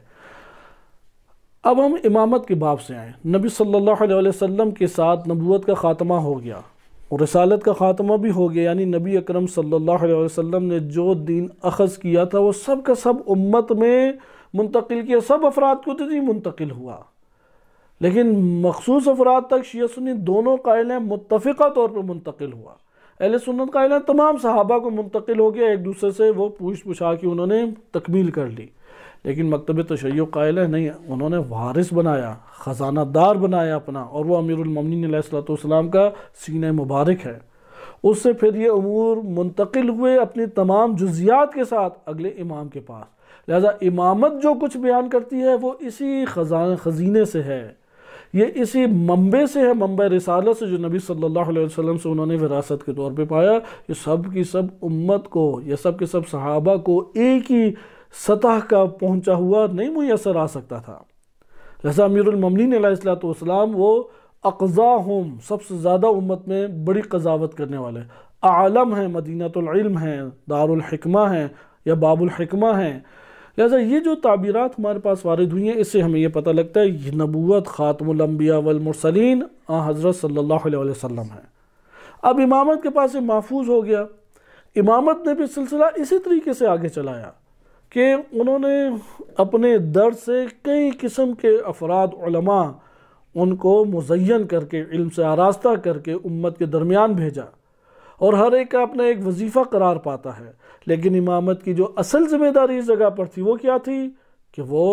S1: اب ہم امامت کے باب سے آئیں۔ نبی صلی اللہ علیہ وسلم کے ساتھ نبوت کا خاتمہ ہو گیا اور رسالت کا خاتمہ بھی ہو گیا، یعنی نبی اکرم صلی اللہ علیہ وسلم نے جو دین اخذ کیا تھا وہ سب کا سب امت میں منتقل کیا، سب افراد کو تو منتقل ہوا، لیکن مخصوص افراد تک شیعہ سنی دونوں قائل ہیں متفقہ طور پر منتقل ہوا۔ اہل سنت قائل ہیں تمام صحابہ کو منتقل ہو گیا، ایک دوسرے سے وہ پوچھ پچھا کے انہوں نے تکمیل کر لی۔ لیکن مکتب تشیع قائل ہے نہیں، انہوں نے وارث بنایا، خزانہ دار بنایا اپنا، اور وہ امیر المومنین علیہ السلام کا سینہ مبارک ہے۔ اس سے پھر یہ امور منتقل ہوئے اپنی تمام جزیات کے ساتھ اگلے امام کے پاس۔ لہذا امامت جو کچھ بیان کرتی ہے وہ اسی خزینے سے ہے، یہ اسی منبع سے ہے، منبع رسالت سے جو نبی صلی اللہ علیہ وسلم سے انہوں نے وراثت کے طور پہ پایا۔ یہ سب کی سب امت کو، یہ سب کے سب صحابہ کو ایک ہی سطح کا پہنچا ہوا نہیں میسر آ سکتا تھا۔ لہذا امیر المومنین علیہ السلام وہ اقضاہم، سب سے زیادہ امت میں بڑی قضاوت کرنے والے، اعلم ہیں، مدینۃ العلم ہیں، دار الحکمہ ہیں یا باب الحکمہ ہیں۔ لہذا یہ جو تعبیرات ہمارے پاس وارد ہوئی ہیں، اس سے ہمیں یہ پتہ لگتا ہے یہ نبوت خاتم الانبیاء والمرسلین حضرت صلی اللہ علیہ وسلم ہے۔ اب امامت کے پاس محفوظ ہو گیا۔ امامت نے بھی سلسلہ اسی طریقے سے آگے چلایا کہ انہوں نے اپنے در سے کئی قسم کے افراد، علماء، ان کو مزین کر کے، علم سے آراستہ کر کے امت کے درمیان بھیجا، اور ہر ایک کا اپنا ایک وظیفہ قرار پاتا ہے۔ لیکن امامت کی جو اصل ذمہ داری اس جگہ پر تھی وہ کیا تھی کہ وہ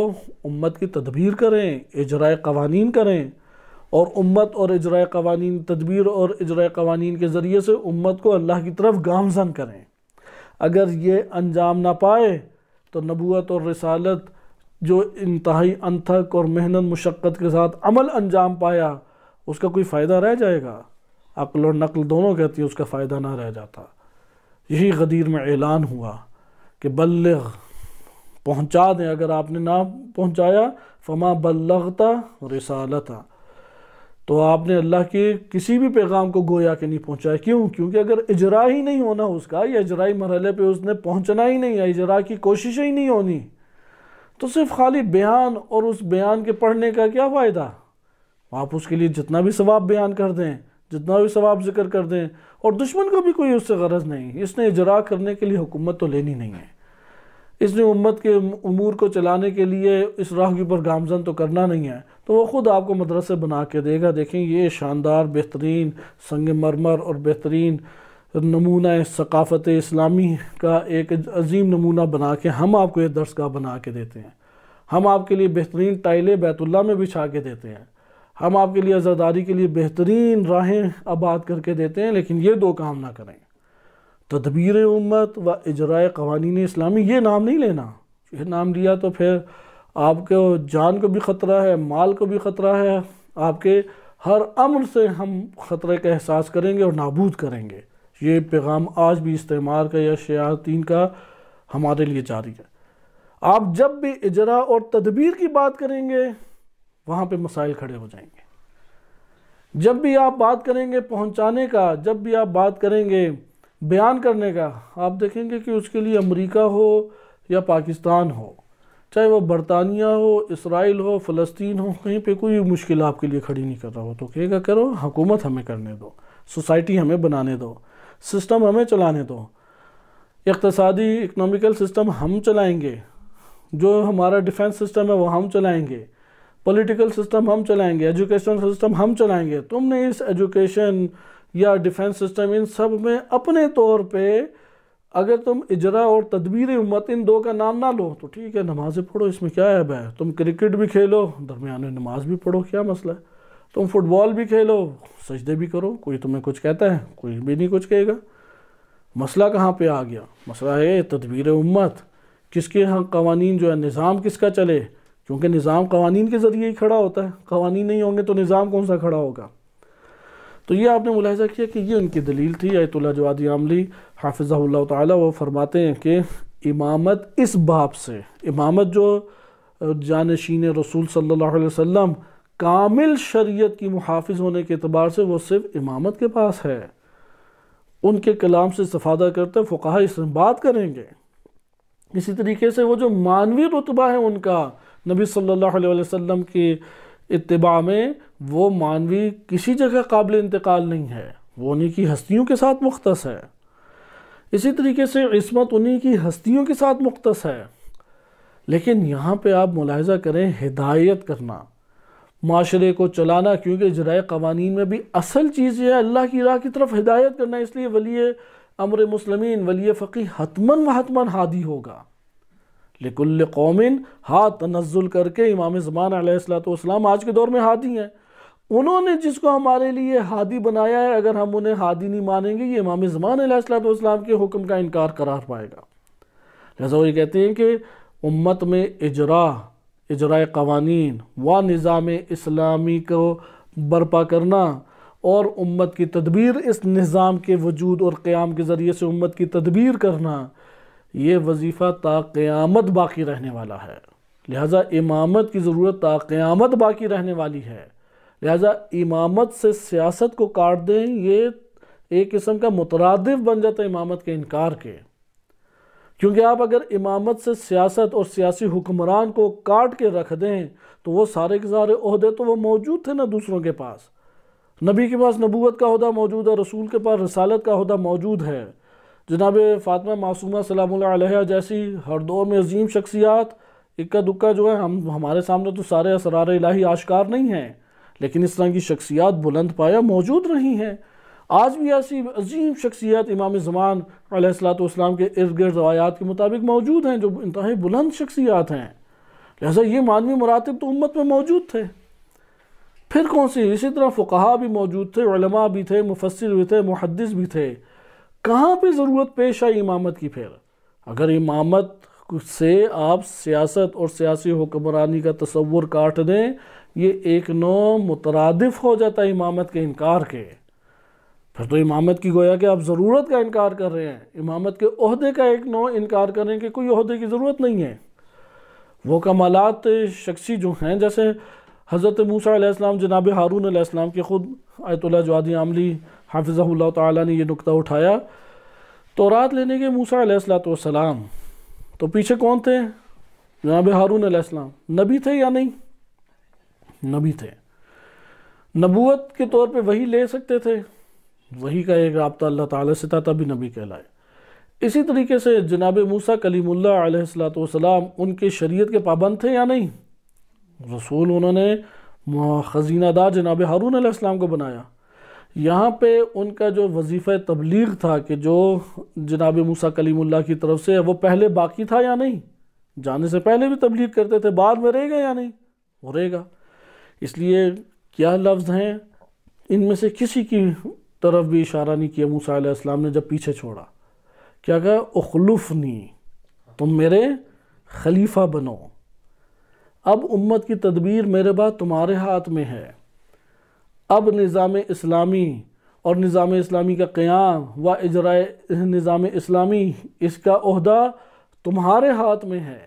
S1: امت کی تدبیر کریں، اجرائے قوانین کریں، اور امت اور اجرائے قوانین، تدبیر اور اجرائے قوانین کے ذریعے سے امت کو اللہ کی طرف گامزن کریں۔ اگر یہ انجام نہ پائے تو نبوت اور رسالت جو انتہائی انتھک اور محنت مشقت کے ساتھ عمل انجام پایا، اس کا کوئی فائدہ رہ جائے گا؟ عقل اور نقل دونوں کہتی ہیں اس کا فائدہ نہ رہ جاتا۔ یہی غدیر میں اعلان ہوا کہ بلغ، پہنچا دیں، اگر آپ نے نہ پہنچایا فما بلغت رسالتا، تو آپ نے اللہ کے کسی بھی پیغام کو گویا کہ نہیں پہنچایا۔ کیوں؟ کیونکہ اگر اجرا ہی نہیں ہونا اس کا، یا اجرائی مرحلے پہ اس نے پہنچنا ہی نہیں، یا اجرا کی کوششیں ہی نہیں ہونی، تو صرف خالی بیان اور اس بیان کے پڑھنے کا کیا فائدہ؟ آپ اس کے لیے جتنا بھی ثواب بیان کر دیں، جتنا بھی ثواب ذکر کر دیں، اور دشمن کو بھی کوئی اس سے غرض نہیں، اس نے اجرا کرنے کے لیے حکومت تو لینی نہیں ہے، اس نے امت کے امور کو چلانے کے لیے اس راہ کے اوپر گامزن تو کرنا نہیں ہے، تو وہ خود آپ کو مدرسے بنا کے دے گا۔ دیکھیں یہ شاندار، بہترین سنگ مرمر اور بہترین نمونہ ثقافت اسلامی کا ایک عظیم نمونہ بنا کے ہم آپ کو یہ درسگاہ بنا کے دیتے ہیں، ہم آپ کے لیے بہترین ٹائلیں بیت اللہ میں بچھا کے دیتے ہیں، ہم آپ کے لیے عزاداری کے لیے بہترین راہیں آباد کر کے دیتے ہیں، لیکن یہ دو کام نہ کریں، تدبیر امت و اجرائے قوانین اسلامی۔ یہ نام نہیں لینا، یہ نام لیا تو پھر آپ کو جان کو بھی خطرہ ہے، مال کو بھی خطرہ ہے، آپ کے ہر امر سے ہم خطرے کا احساس کریں گے اور نابود کریں گے۔ یہ پیغام آج بھی استعمار کا یا شیاطین کا ہمارے لیے جاری ہے۔ آپ جب بھی اجرا اور تدبیر کی بات کریں گے وہاں پہ مسائل کھڑے ہو جائیں گے۔ جب بھی آپ بات کریں گے پہنچانے کا، جب بھی آپ بات کریں گے بیان کرنے کا، آپ دیکھیں گے کہ اس کے لیے امریکہ ہو یا پاکستان ہو، چاہے وہ برطانیہ ہو، اسرائیل ہو، فلسطین ہو، کہیں پہ کوئی مشکل آپ کے لیے کھڑی نہیں کر رہا ہو تو کہے گا کرو، حکومت ہمیں کرنے دو، سوسائٹی ہمیں بنانے دو، سسٹم ہمیں چلانے دو، اقتصادی اکنامیکل سسٹم ہم چلائیں گے، جو ہمارا ڈیفنس سسٹم ہے وہ ہم چلائیں گے، پولیٹیکل سسٹم ہم چلائیں گے، ایجوکیشن سسٹم ہم چلائیں گے۔ تم نے اس ایجوکیشن یا ڈیفنس سسٹم ان سب میں اپنے طور پہ اگر تم اجرا اور تدبیر امت ان دو کا نام نہ لو تو ٹھیک ہے، نمازیں پڑھو، اس میں کیا عیب ہے؟ تم کرکٹ بھی کھیلو، درمیان میں نماز بھی پڑھو، کیا مسئلہ ہے؟ تم فٹ بال بھی کھیلو، سجدے بھی کرو، کوئی تمہیں کچھ کہتا ہے؟ کوئی بھی نہیں کچھ کہے گا۔ مسئلہ کہاں پہ آ گیا؟ مسئلہ ہے تدبیر امت، کس کے ہاں قوانین جو ہے، نظام کس کا چلے، کیونکہ نظام قوانین کے ذریعے ہی کھڑا ہوتا ہے، قوانین نہیں ہوں گے تو نظام کون سا کھڑا ہوگا؟ تو یہ آپ نے ملاحظہ کیا کہ یہ ان کی دلیل تھی۔ آیت اللہ جوادی عاملی حافظہ اللہ تعالی وہ فرماتے ہیں کہ امامت اس باب سے، امامت جو جانشین رسول صلی اللہ علیہ وسلم کامل شریعت کی محافظ ہونے کے اعتبار سے وہ صرف امامت کے پاس ہے۔ ان کے کلام سے استفادہ کرتے فقہاء اس میں بات کریں گے۔ اسی طریقے سے وہ جو معنوی رتبہ ہے ان کا نبی صلی اللہ علیہ وسلم کی اتباع میں، وہ معنوی کسی جگہ قابل انتقال نہیں ہے، وہ انہی کی ہستیوں کے ساتھ مختص ہے۔ اسی طریقے سے عصمت انہی کی ہستیوں کے ساتھ مختص ہے۔ لیکن یہاں پہ آپ ملاحظہ کریں، ہدایت کرنا، معاشرے کو چلانا، کیونکہ اجرائے قوانین میں بھی اصل چیز یہ ہے اللہ کی راہ کی طرف ہدایت کرنا۔ اس لیے ولی امر مسلمین، ولی فقیہ حتماً و حتماً ہادی ہوگا۔ لکل قوم ہاتھ تنزل کر کے امام زمان علیہ السلام آج کے دور میں ہادی ہیں۔ انہوں نے جس کو ہمارے لیے ہادی بنایا ہے، اگر ہم انہیں ہادی نہیں مانیں گے یہ امام زمان علیہ السلام کے حکم کا انکار قرار پائے گا۔ لہذا وہ یہ کہتے ہیں کہ امت میں اجرائے قوانین و نظام اسلامی کو برپا کرنا اور امت کی تدبیر، اس نظام کے وجود اور قیام کے ذریعے سے امت کی تدبیر کرنا، یہ وظیفہ تا قیامت باقی رہنے والا ہے۔ لہٰذا امامت کی ضرورت تا قیامت باقی رہنے والی ہے۔ لہٰذا امامت سے سیاست کو کاٹ دیں، یہ ایک قسم کا مترادف بن جاتا ہے امامت کے انکار کے، کیونکہ آپ اگر امامت سے سیاست اور سیاسی حکمران کو کاٹ کے رکھ دیں تو وہ سارے کے سارے عہدے تو وہ موجود تھے نا دوسروں کے پاس۔ نبی کے پاس نبوت کا عہدہ موجود ہے، رسول کے پاس رسالت کا عہدہ موجود ہے، جناب فاطمہ معصومہ سلام اللہ علیہ جیسی ہر دور میں عظیم شخصیات اکا دکا جو ہے، ہمارے سامنے تو سارے اسرار الہی آشکار نہیں ہیں، لیکن اس طرح کی شخصیات بلند پایا موجود رہی ہیں۔ آج بھی ایسی عظیم شخصیات امام زمان علیہ السلام کے ارد گرد روایات کے مطابق موجود ہیں جو انتہائی بلند شخصیات ہیں۔ لہذا یہ معنوی مراتب تو امت میں موجود تھے۔ پھر کون سی؟ اسی طرح فقہاء بھی موجود تھے، علماء بھی تھے، مفسر بھی تھے، محدث بھی تھے۔ کہاں پہ ضرورت پیش آئی امامت کی؟ پھر اگر امامت سے آپ سیاست اور سیاسی حکمرانی کا تصور کاٹ دیں، یہ ایک نوع مترادف ہو جاتا ہے امامت کے انکار کے۔ پھر تو امامت کی گویا کہ آپ ضرورت کا انکار کر رہے ہیں، امامت کے عہدے کا ایک نوع انکار کر رہے ہیں کہ کوئی عہدے کی ضرورت نہیں ہے۔ وہ کمالات شخصی جو ہیں، جیسے حضرت موسیٰ علیہ السلام جناب ہارون علیہ السلام کے، خود آیت اللہ جوادی عاملی حافظہ اللہ تعالیٰ نے یہ نقطہ اٹھایا، تورات لینے کے موسیٰ علیہ السلام تو پیچھے کون تھے؟ جناب ہارون علیہ السلام۔ نبی تھے یا نہیں؟ نبی تھے۔ نبوت کے طور پہ وحی لے سکتے تھے، وحی کا ایک رابطہ اللہ تعالیٰ سے تھا تبھی نبی کہلائے۔ اسی طریقے سے جناب موسیٰ کلیم اللہ علیہ السلام ان کے شریعت کے پابند تھے یا نہیں؟ رسول انہوں نے خزینہ دار جناب ہارون علیہ السلام کو بنایا۔ یہاں پہ ان کا جو وظیفہ تبلیغ تھا کہ جو جناب موسیٰ کلیم اللہ کی طرف سے وہ پہلے باقی تھا یا نہیں؟ جانے سے پہلے بھی تبلیغ کرتے تھے، بعد میں رہے گا یا نہیں؟ وہ رہے گا۔ اس لیے کیا لفظ ہیں، ان میں سے کسی کی طرف بھی اشارہ نہیں کیا موسیٰ علیہ السلام نے جب پیچھے چھوڑا۔ کیا کہا؟ اخلفنی، تم میرے خلیفہ بنو، اب امت کی تدبیر میرے بعد تمہارے ہاتھ میں ہے۔ اب نظام اسلامی اور نظام اسلامی کا قیام و اجرائے نظام اسلامی، اس کا عہدہ تمہارے ہاتھ میں ہے۔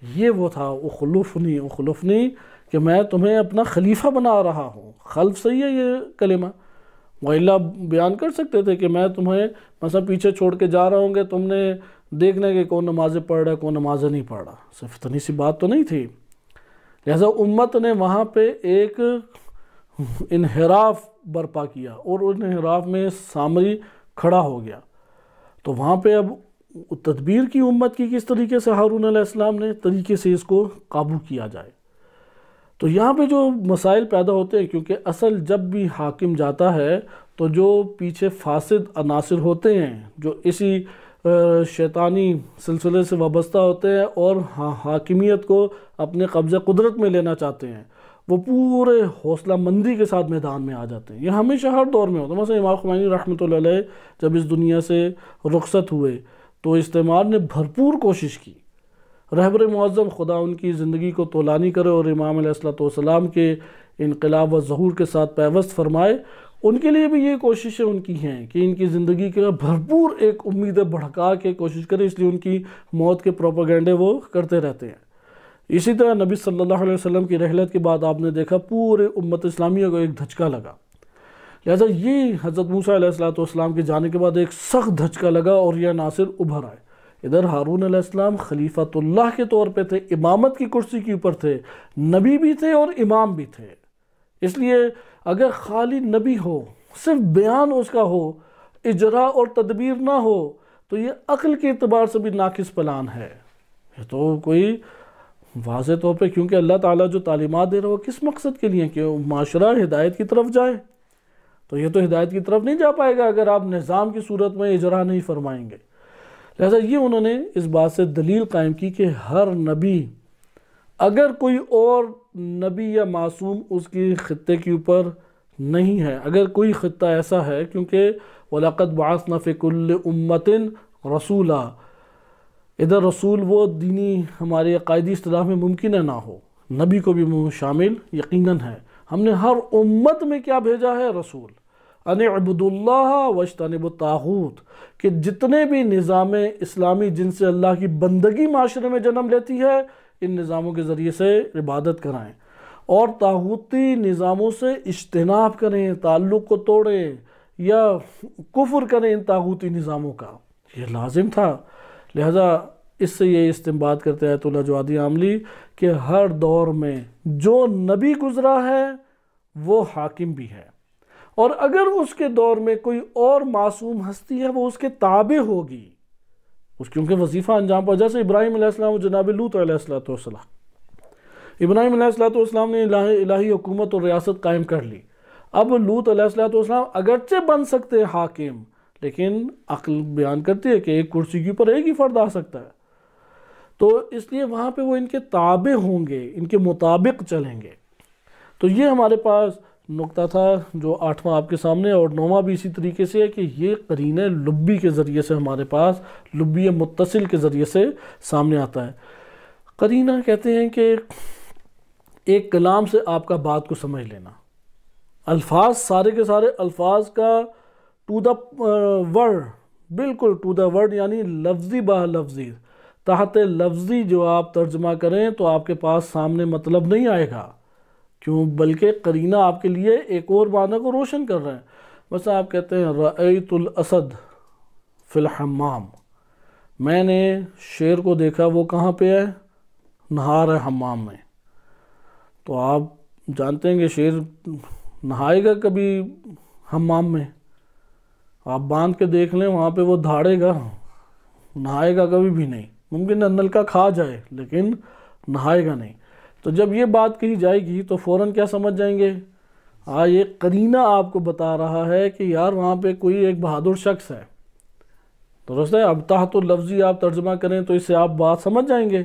S1: یہ وہ تھا اخلفنی کہ میں تمہیں اپنا خلیفہ بنا رہا ہوں۔ خلف صحیح ہے یہ کلمہ، وَإِلَّا بیان کر سکتے تھے کہ میں تمہیں مثلا پیچھے چھوڑ کے جا رہا ہوں گے، تم نے دیکھنے کہ کون نمازیں پڑھ رہا ہے کون نمازیں نہیں پڑھ رہا، صرف اتنی سی بات تو نہیں تھی۔ لہذا امت نے وہاں پہ ایک انحراف برپا کیا اور ان انحراف میں سامری کھڑا ہو گیا۔ تو وہاں پہ اب تدبیر کی امت کی کس طریقے سے ہارون علیہ السلام نے طریقے سے اس کو قابو کیا جائے۔ تو یہاں پہ جو مسائل پیدا ہوتے ہیں، کیونکہ اصل جب بھی حاکم جاتا ہے تو جو پیچھے فاسد عناصر ہوتے ہیں جو اسی شیطانی سلسلے سے وابستہ ہوتے ہیں اور حاکمیت کو اپنے قبضہ قدرت میں لینا چاہتے ہیں، وہ پورے حوصلہ مندی کے ساتھ میدان میں آ جاتے ہیں۔ یہ ہمیشہ ہر دور میں ہوتا ہے۔ مثلا امام خمینی رحمۃ اللہ علیہ جب اس دنیا سے رخصت ہوئے تو استعمار نے بھرپور کوشش کی۔ رہبر معظم خدا ان کی زندگی کو طولانی کرے اور امام علیہ السلام کے انقلاب و ظہور کے ساتھ پیوست فرمائے، ان کے لیے بھی یہ کوششیں ان کی ہیں کہ ان کی زندگی کا بھرپور ایک امید بڑھکا کے کوشش کرے، اس لیے ان کی موت کے پروپیگنڈے وہ کرتے رہتے ہیں۔ اسی طرح نبی صلی اللہ علیہ وسلم کی رحلت کے بعد آپ نے دیکھا پورے امت اسلامیہ کو ایک دھچکا لگا۔ لہذا یہ حضرت موسیٰ علیہ السلام کے جانے کے بعد ایک سخت دھچکا لگا اور یہ عناصر ابھر آئے۔ ادھر ہارون علیہ السلام خلیفۃ اللہ کے طور پہ تھے، امامت کی کرسی کے اوپر تھے، نبی بھی تھے اور امام بھی تھے۔ اس لیے اگر خالی نبی ہو، صرف بیان اس کا ہو، اجرا اور تدبیر نہ ہو، تو یہ عقل کے اعتبار سے بھی ناقص پلان ہے۔ یہ تو کوئی واضح طور پہ، کیونکہ اللہ تعالیٰ جو تعلیمات دے رہا ہے وہ کس مقصد کے لیے کہ معاشرہ ہدایت کی طرف جائے، تو یہ تو ہدایت کی طرف نہیں جا پائے گا اگر آپ نظام کی صورت میں اجرا نہیں فرمائیں گے۔ لہذا یہ انہوں نے اس بات سے دلیل قائم کی کہ ہر نبی، اگر کوئی اور نبی یا معصوم اس کی خطے کے اوپر نہیں ہے، اگر کوئی خطہ ایسا ہے، کیونکہ وَلَقَدْ بَعَثْنَا فِي كُلِّ أُمَّةٍ رَسُولًا، ادھر رسول وہ دینی ہمارے عقائدی اصطلاح میں ممکن ہے نہ ہو، نبی کو بھی شامل یقیناً ہے۔ ہم نے ہر امت میں کیا بھیجا ہے؟ رسول۔ ان اعبدوا اللہ واجتنبوا الطاغوت، کہ جتنے بھی نظام اسلامی جن سے اللہ کی بندگی معاشرے میں جنم لیتی ہے، ان نظاموں کے ذریعے سے عبادت کرائیں اور طاغوتی نظاموں سے اجتناب کریں، تعلق کو توڑیں یا کفر کریں ان طاغوتی نظاموں کا، یہ لازم تھا۔ لہذا اس سے یہ استنباط کرتے ہیں آیت اللہ جوادی عاملی کہ ہر دور میں جو نبی گزرا ہے وہ حاکم بھی ہے، اور اگر اس کے دور میں کوئی اور معصوم ہستی ہے وہ اس کے تابع ہوگی، کیونکہ وظیفہ انجام پا، جیسے ابراہیم علیہ السلام و جناب لوط علیہ السلام۔ ابراہیم علیہ السلام نے الہی حکومت اور ریاست قائم کر لی۔ اب لوط علیہ السلام اگرچہ بن سکتے ہیں حاکم، لیکن عقل بیان کرتی ہے کہ ایک کرسی کے اوپر ایک ہی فرد آ سکتا ہے، تو اس لیے وہاں پہ وہ ان کے تابع ہوں گے، ان کے مطابق چلیں گے۔ تو یہ ہمارے پاس نقطہ تھا جو 8واں آپ کے سامنے، اور 9واں بھی اسی طریقے سے ہے کہ یہ قرینہ لبی کے ذریعے سے ہمارے پاس لبی متصل کے ذریعے سے سامنے آتا ہے۔ قرینہ کہتے ہیں کہ ایک کلام سے آپ کا بات کو سمجھ لینا، الفاظ سارے کے سارے الفاظ کا ٹو دا ورڈ، بالکل ٹو دا ورڈ، یعنی لفظی بہ لفظی، تحت لفظی جو آپ ترجمہ کریں تو آپ کے پاس سامنے مطلب نہیں آئے گا، کیوں؟ بلکہ قرینہ آپ کے لیے ایک اور معنی کو روشن کر رہے ہیں۔ مثلا آپ کہتے ہیں رأیت الاسد فی الحمام، میں نے شیر کو دیکھا، وہ کہاں پہ ہے؟ نہا رہا ہے حمام میں۔ تو آپ جانتے ہیں کہ شیر نہائے گا کبھی حمام میں؟ آپ باندھ کے دیکھ لیں، وہاں پہ وہ دھاڑے گا، نہائے گا کبھی بھی نہیں، ممکن ہے نلکا کھا جائے لیکن نہائے گا نہیں۔ تو جب یہ بات کہی جائے گی تو فوراً کیا سمجھ جائیں گے؟ یہ قرینہ آپ کو بتا رہا ہے کہ یار وہاں پہ کوئی ایک بہادر شخص ہے، درست ہے؟ اب تحت لفظی آپ ترجمہ کریں تو اس سے آپ بات سمجھ جائیں گے؟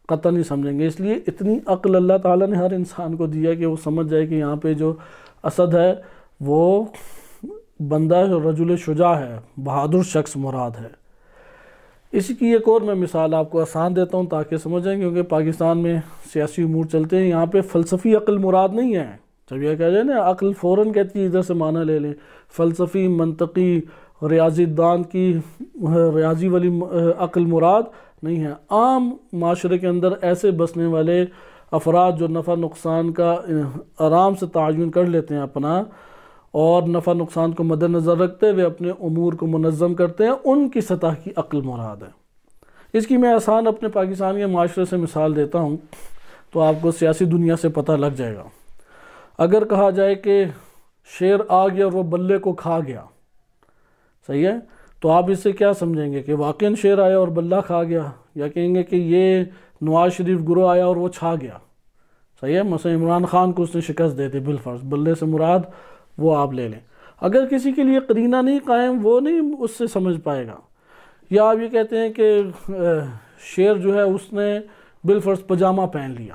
S1: قطعاً نہیں سمجھیں گے۔ اس لیے اتنی عقل اللہ تعالیٰ نے ہر انسان کو دیا کہ وہ سمجھ جائے کہ یہاں پہ جو اسد ہے وہ بندہ رجل شجاع ہے، بہادر شخص مراد ہے۔ اسی کی ایک اور میں مثال آپ کو آسان دیتا ہوں تاکہ سمجھیں، کیونکہ پاکستان میں سیاسی امور چلتے ہیں، یہاں پہ فلسفی عقل مراد نہیں ہے، جب یہ کہہ جائے نا عقل فوراً کہتی ہے ادھر سے معنی لے لیں، فلسفی، منطقی، ریاضی دان کی ریاضی والی عقل مراد نہیں ہے۔ عام معاشرے کے اندر ایسے بسنے والے افراد جو نفع نقصان کا آرام سے تعین کر لیتے ہیں اپنا، اور نفع نقصان کو مد نظر رکھتے ہوئے اپنے امور کو منظم کرتے ہیں، ان کی سطح کی عقل مراد ہے۔ اس کی میں آسان اپنے پاکستان کے معاشرے سے مثال دیتا ہوں تو آپ کو سیاسی دنیا سے پتہ لگ جائے گا۔ اگر کہا جائے کہ شیر آ گیا اور وہ بلے کو کھا گیا، صحیح ہے، تو آپ اس سے کیا سمجھیں گے کہ واقعاً شیر آیا اور بلہ کھا گیا، یا کہیں گے کہ یہ نواز شریف گروہ آیا اور وہ چھا گیا، صحیح ہے، مثلا عمران خان کو اس نے شکست دے دی بالفرض، بلے سے مراد وہ آپ لے لیں۔ اگر کسی کے لیے قرینہ نہیں قائم، وہ نہیں اس سے سمجھ پائے گا۔ یا آپ یہ کہتے ہیں کہ شیر جو ہے اس نے بالفرض پجامہ پہن لیا،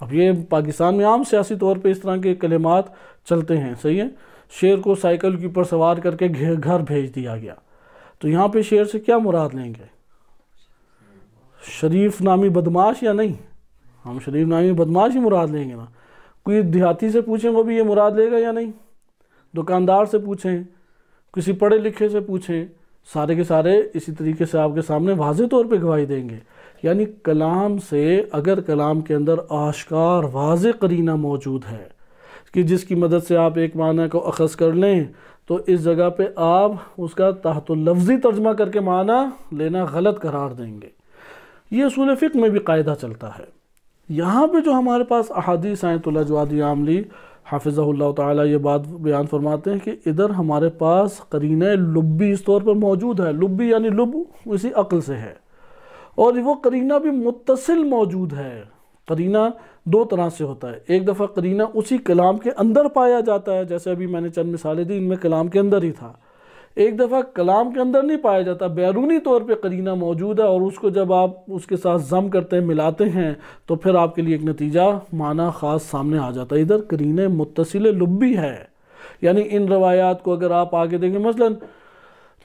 S1: اب یہ پاکستان میں عام سیاسی طور پہ اس طرح کے کلمات چلتے ہیں، صحیح ہے، شیر کو سائیکل کے اوپر سوار کر کے گھر بھیج دیا گیا، تو یہاں پہ شیر سے کیا مراد لیں گے؟ شریف نامی بدماش یا نہیں؟ ہم شریف نامی بدماش ہی مراد لیں گے نا۔ کوئی دیہاتی سے پوچھیں وہ بھی یہ مراد لے گا یا نہیں؟ دکاندار سے پوچھیں، کسی پڑھے لکھے سے پوچھیں، سارے کے سارے اسی طریقے سے آپ کے سامنے واضح طور پہ گواہی دیں گے۔ یعنی کلام سے، اگر کلام کے اندر آشکار واضح قرینہ موجود ہے کہ جس کی مدد سے آپ ایک معنی کو اخذ کر لیں، تو اس جگہ پہ آپ اس کا تحت لفظی ترجمہ کر کے معنی لینا غلط قرار دیں گے۔ یہ اصول فقہ میں بھی قاعدہ چلتا ہے۔ یہاں پہ جو ہمارے پاس احادیث ہیں، تو جوادی عاملی حافظہ اللہ تعالیٰ یہ بات بیان فرماتے ہیں کہ ادھر ہمارے پاس قرینہ لبی اس طور پر موجود ہے، لبی یعنی لب اسی عقل سے ہے، اور وہ قرینہ بھی متصل موجود ہے۔ قرینہ دو طرح سے ہوتا ہے، ایک دفعہ قرینہ اسی کلام کے اندر پایا جاتا ہے، جیسے ابھی میں نے چند مثالیں دی، ان میں کلام کے اندر ہی تھا۔ ایک دفعہ کلام کے اندر نہیں پایا جاتا، بیرونی طور پہ قرینہ موجود ہے، اور اس کو جب آپ اس کے ساتھ ضم کرتے ہیں، ملاتے ہیں، تو پھر آپ کے لیے ایک نتیجہ معنی خاص سامنے آ جاتا ہے۔ ادھر قرینہ متصل لبی ہے، یعنی ان روایات کو اگر آپ آگے دیکھیں، مثلا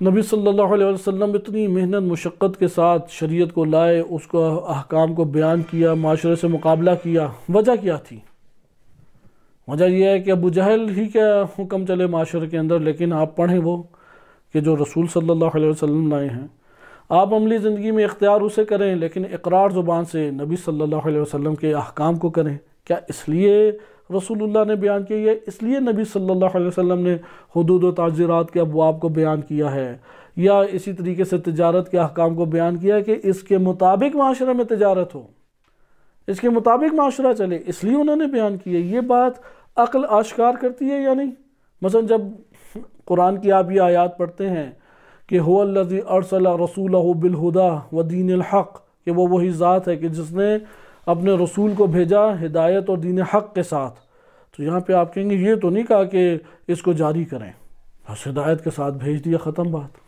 S1: نبی صلی اللہ علیہ وسلم اتنی محنت مشقت کے ساتھ شریعت کو لائے، اس کو احکام کو بیان کیا، معاشرے سے مقابلہ کیا، وجہ کیا تھی؟ وجہ یہ ہے کہ ابو جہل ہی کا حکم چلے معاشرے کے اندر، لیکن آپ پڑھیں وہ کہ جو رسول صلی اللہ علیہ وسلم لائے ہیں، آپ عملی زندگی میں اختیار اسے کریں، لیکن اقرار زبان سے نبی صلی اللہ علیہ وسلم کے احکام کو کریں۔ کیا اس لیے رسول اللہ نے بیان کیا ہے؟ اس لیے نبی صلی اللہ علیہ وسلم نے حدود و تعزیرات کے ابواب کو بیان کیا ہے، یا اسی طریقے سے تجارت کے احکام کو بیان کیا ہے کہ اس کے مطابق معاشرے میں تجارت ہو، اس کے مطابق معاشرہ چلے، اس لیے انہوں نے بیان کی ہے۔ یہ بات عقل آشکار کرتی ہے یا نہیں؟ مثلا جب قرآن کی آپ یہ آیات پڑھتے ہیں کہ هو الذی ارسل رسولہ بالہدی ودین الحق، کہ وہ وہی ذات ہے کہ جس نے اپنے رسول کو بھیجا ہدایت اور دین حق کے ساتھ، تو یہاں پہ آپ کہیں گے یہ تو نہیں کہا کہ اس کو جاری کریں، بس ہدایت کے ساتھ بھیج دیا، ختم بات۔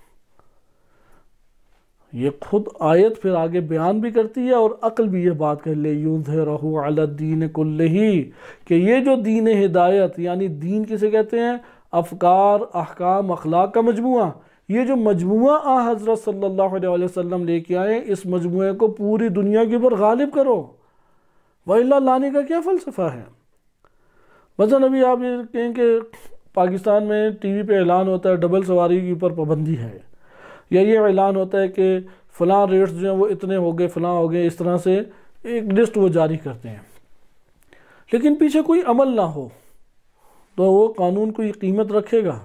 S1: یہ خود آیت پھر آگے بیان بھی کرتی ہے، اور عقل بھی یہ بات کہ لِیُظْہِرَهُ عَلَى الدِّینِ كُلِّهِ، کہ یہ جو دین ہدایت، یعنی دین کسے کہتے ہیں؟ افکار، احکام، اخلاق کا مجموعہ، یہ جو مجموعہ حضرت صلی اللہ علیہ وسلم لے کے آئے، اس مجموعے کو پوری دنیا کے اوپر غالب کرو، وَإِلَّا لانے کا کیا فلسفہ ہے؟ مثلا ابھی آپ یہ کہیں کہ پاکستان میں ٹی وی پہ اعلان ہوتا ہے ڈبل سواری کے اوپر پابندی ہے، یا یہ اعلان ہوتا ہے کہ فلاں ریٹس جو ہیں وہ اتنے ہو گئے، فلاں ہو گئے، اس طرح سے ایک لسٹ وہ جاری کرتے ہیں، لیکن پیچھے کوئی عمل نہ ہو، تو وہ قانون کوئی قیمت رکھے گا؟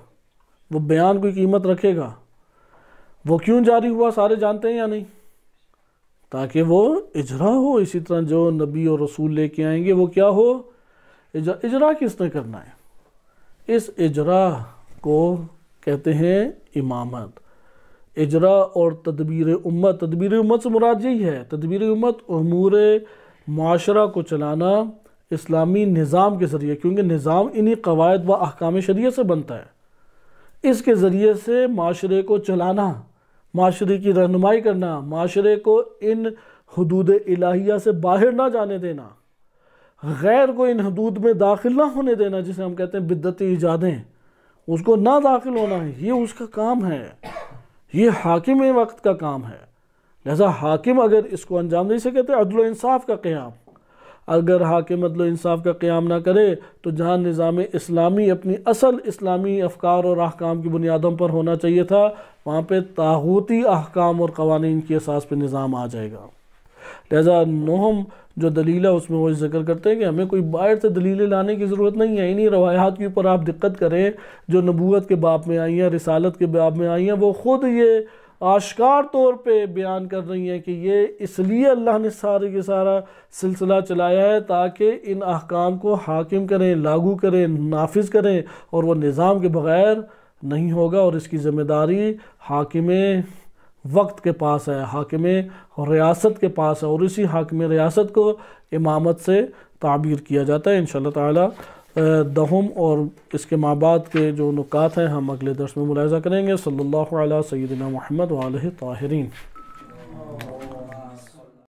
S1: وہ بیان کوئی قیمت رکھے گا؟ وہ کیوں جاری ہوا سارے جانتے ہیں یا نہیں؟ تاکہ وہ اجرا ہو۔ اسی طرح جو نبی اور رسول لے کے آئیں گے وہ کیا ہو؟ اجرا کس نے کرنا ہے؟ اس اجرا کو کہتے ہیں امامت۔ اجرا اور تدبیر امت، تدبیر امت سے مراد یہی ہے، تدبیر امت امور معاشرہ کو چلانا اسلامی نظام کے ذریعے، کیونکہ نظام انہی قواعد و احکام شریعت سے بنتا ہے، اس کے ذریعے سے معاشرے کو چلانا، معاشرے کی رہنمائی کرنا، معاشرے کو ان حدود الہیہ سے باہر نہ جانے دینا، غیر کو ان حدود میں داخل نہ ہونے دینا، جسے ہم کہتے ہیں بدعتی ایجادیں، اس کو نہ داخل ہونا ہے، یہ اس کا کام ہے، یہ حاکم وقت کا کام ہے۔ لہذا حاکم اگر اس کو انجام نہیں سے کہتے عدل و انصاف کا قیام، اگر حاکم عدل و انصاف کا قیام نہ کرے تو جہاں نظام اسلامی اپنی اصل اسلامی افکار اور احکام کی بنیادوں پر ہونا چاہیے تھا، وہاں پہ طاغوتی احکام اور قوانین کی اساس پہ نظام آ جائے گا۔ لہذا نوہم جو دلیل ہے اس میں وہ ذکر کرتے ہیں کہ ہمیں کوئی باہر سے دلیلیں لانے کی ضرورت نہیں ہے، انہی روایات کے اوپر آپ دقت کریں جو نبوت کے باب میں آئی ہیں، رسالت کے باب میں آئی ہیں، وہ خود یہ آشکار طور پہ بیان کر رہی ہیں کہ یہ اس لیے اللہ نے سارے کے سارا سلسلہ چلایا ہے تاکہ ان احکام کو حاکم کریں، لاگو کریں، نافذ کریں، اور وہ نظام کے بغیر نہیں ہوگا، اور اس کی ذمہ داری حاکم وقت کے پاس ہے، حاکم ریاست کے پاس ہے، اور اسی حاکم ریاست کو امامت سے تعبیر کیا جاتا ہے۔ انشاءاللہ تعالی دہم اور اس کے ماں بعد کے جو نکات ہیں ہم اگلے درس میں ملاحظہ کریں گے۔ صلی اللہ علیہ سیدنا محمد وآلہ طاہرین۔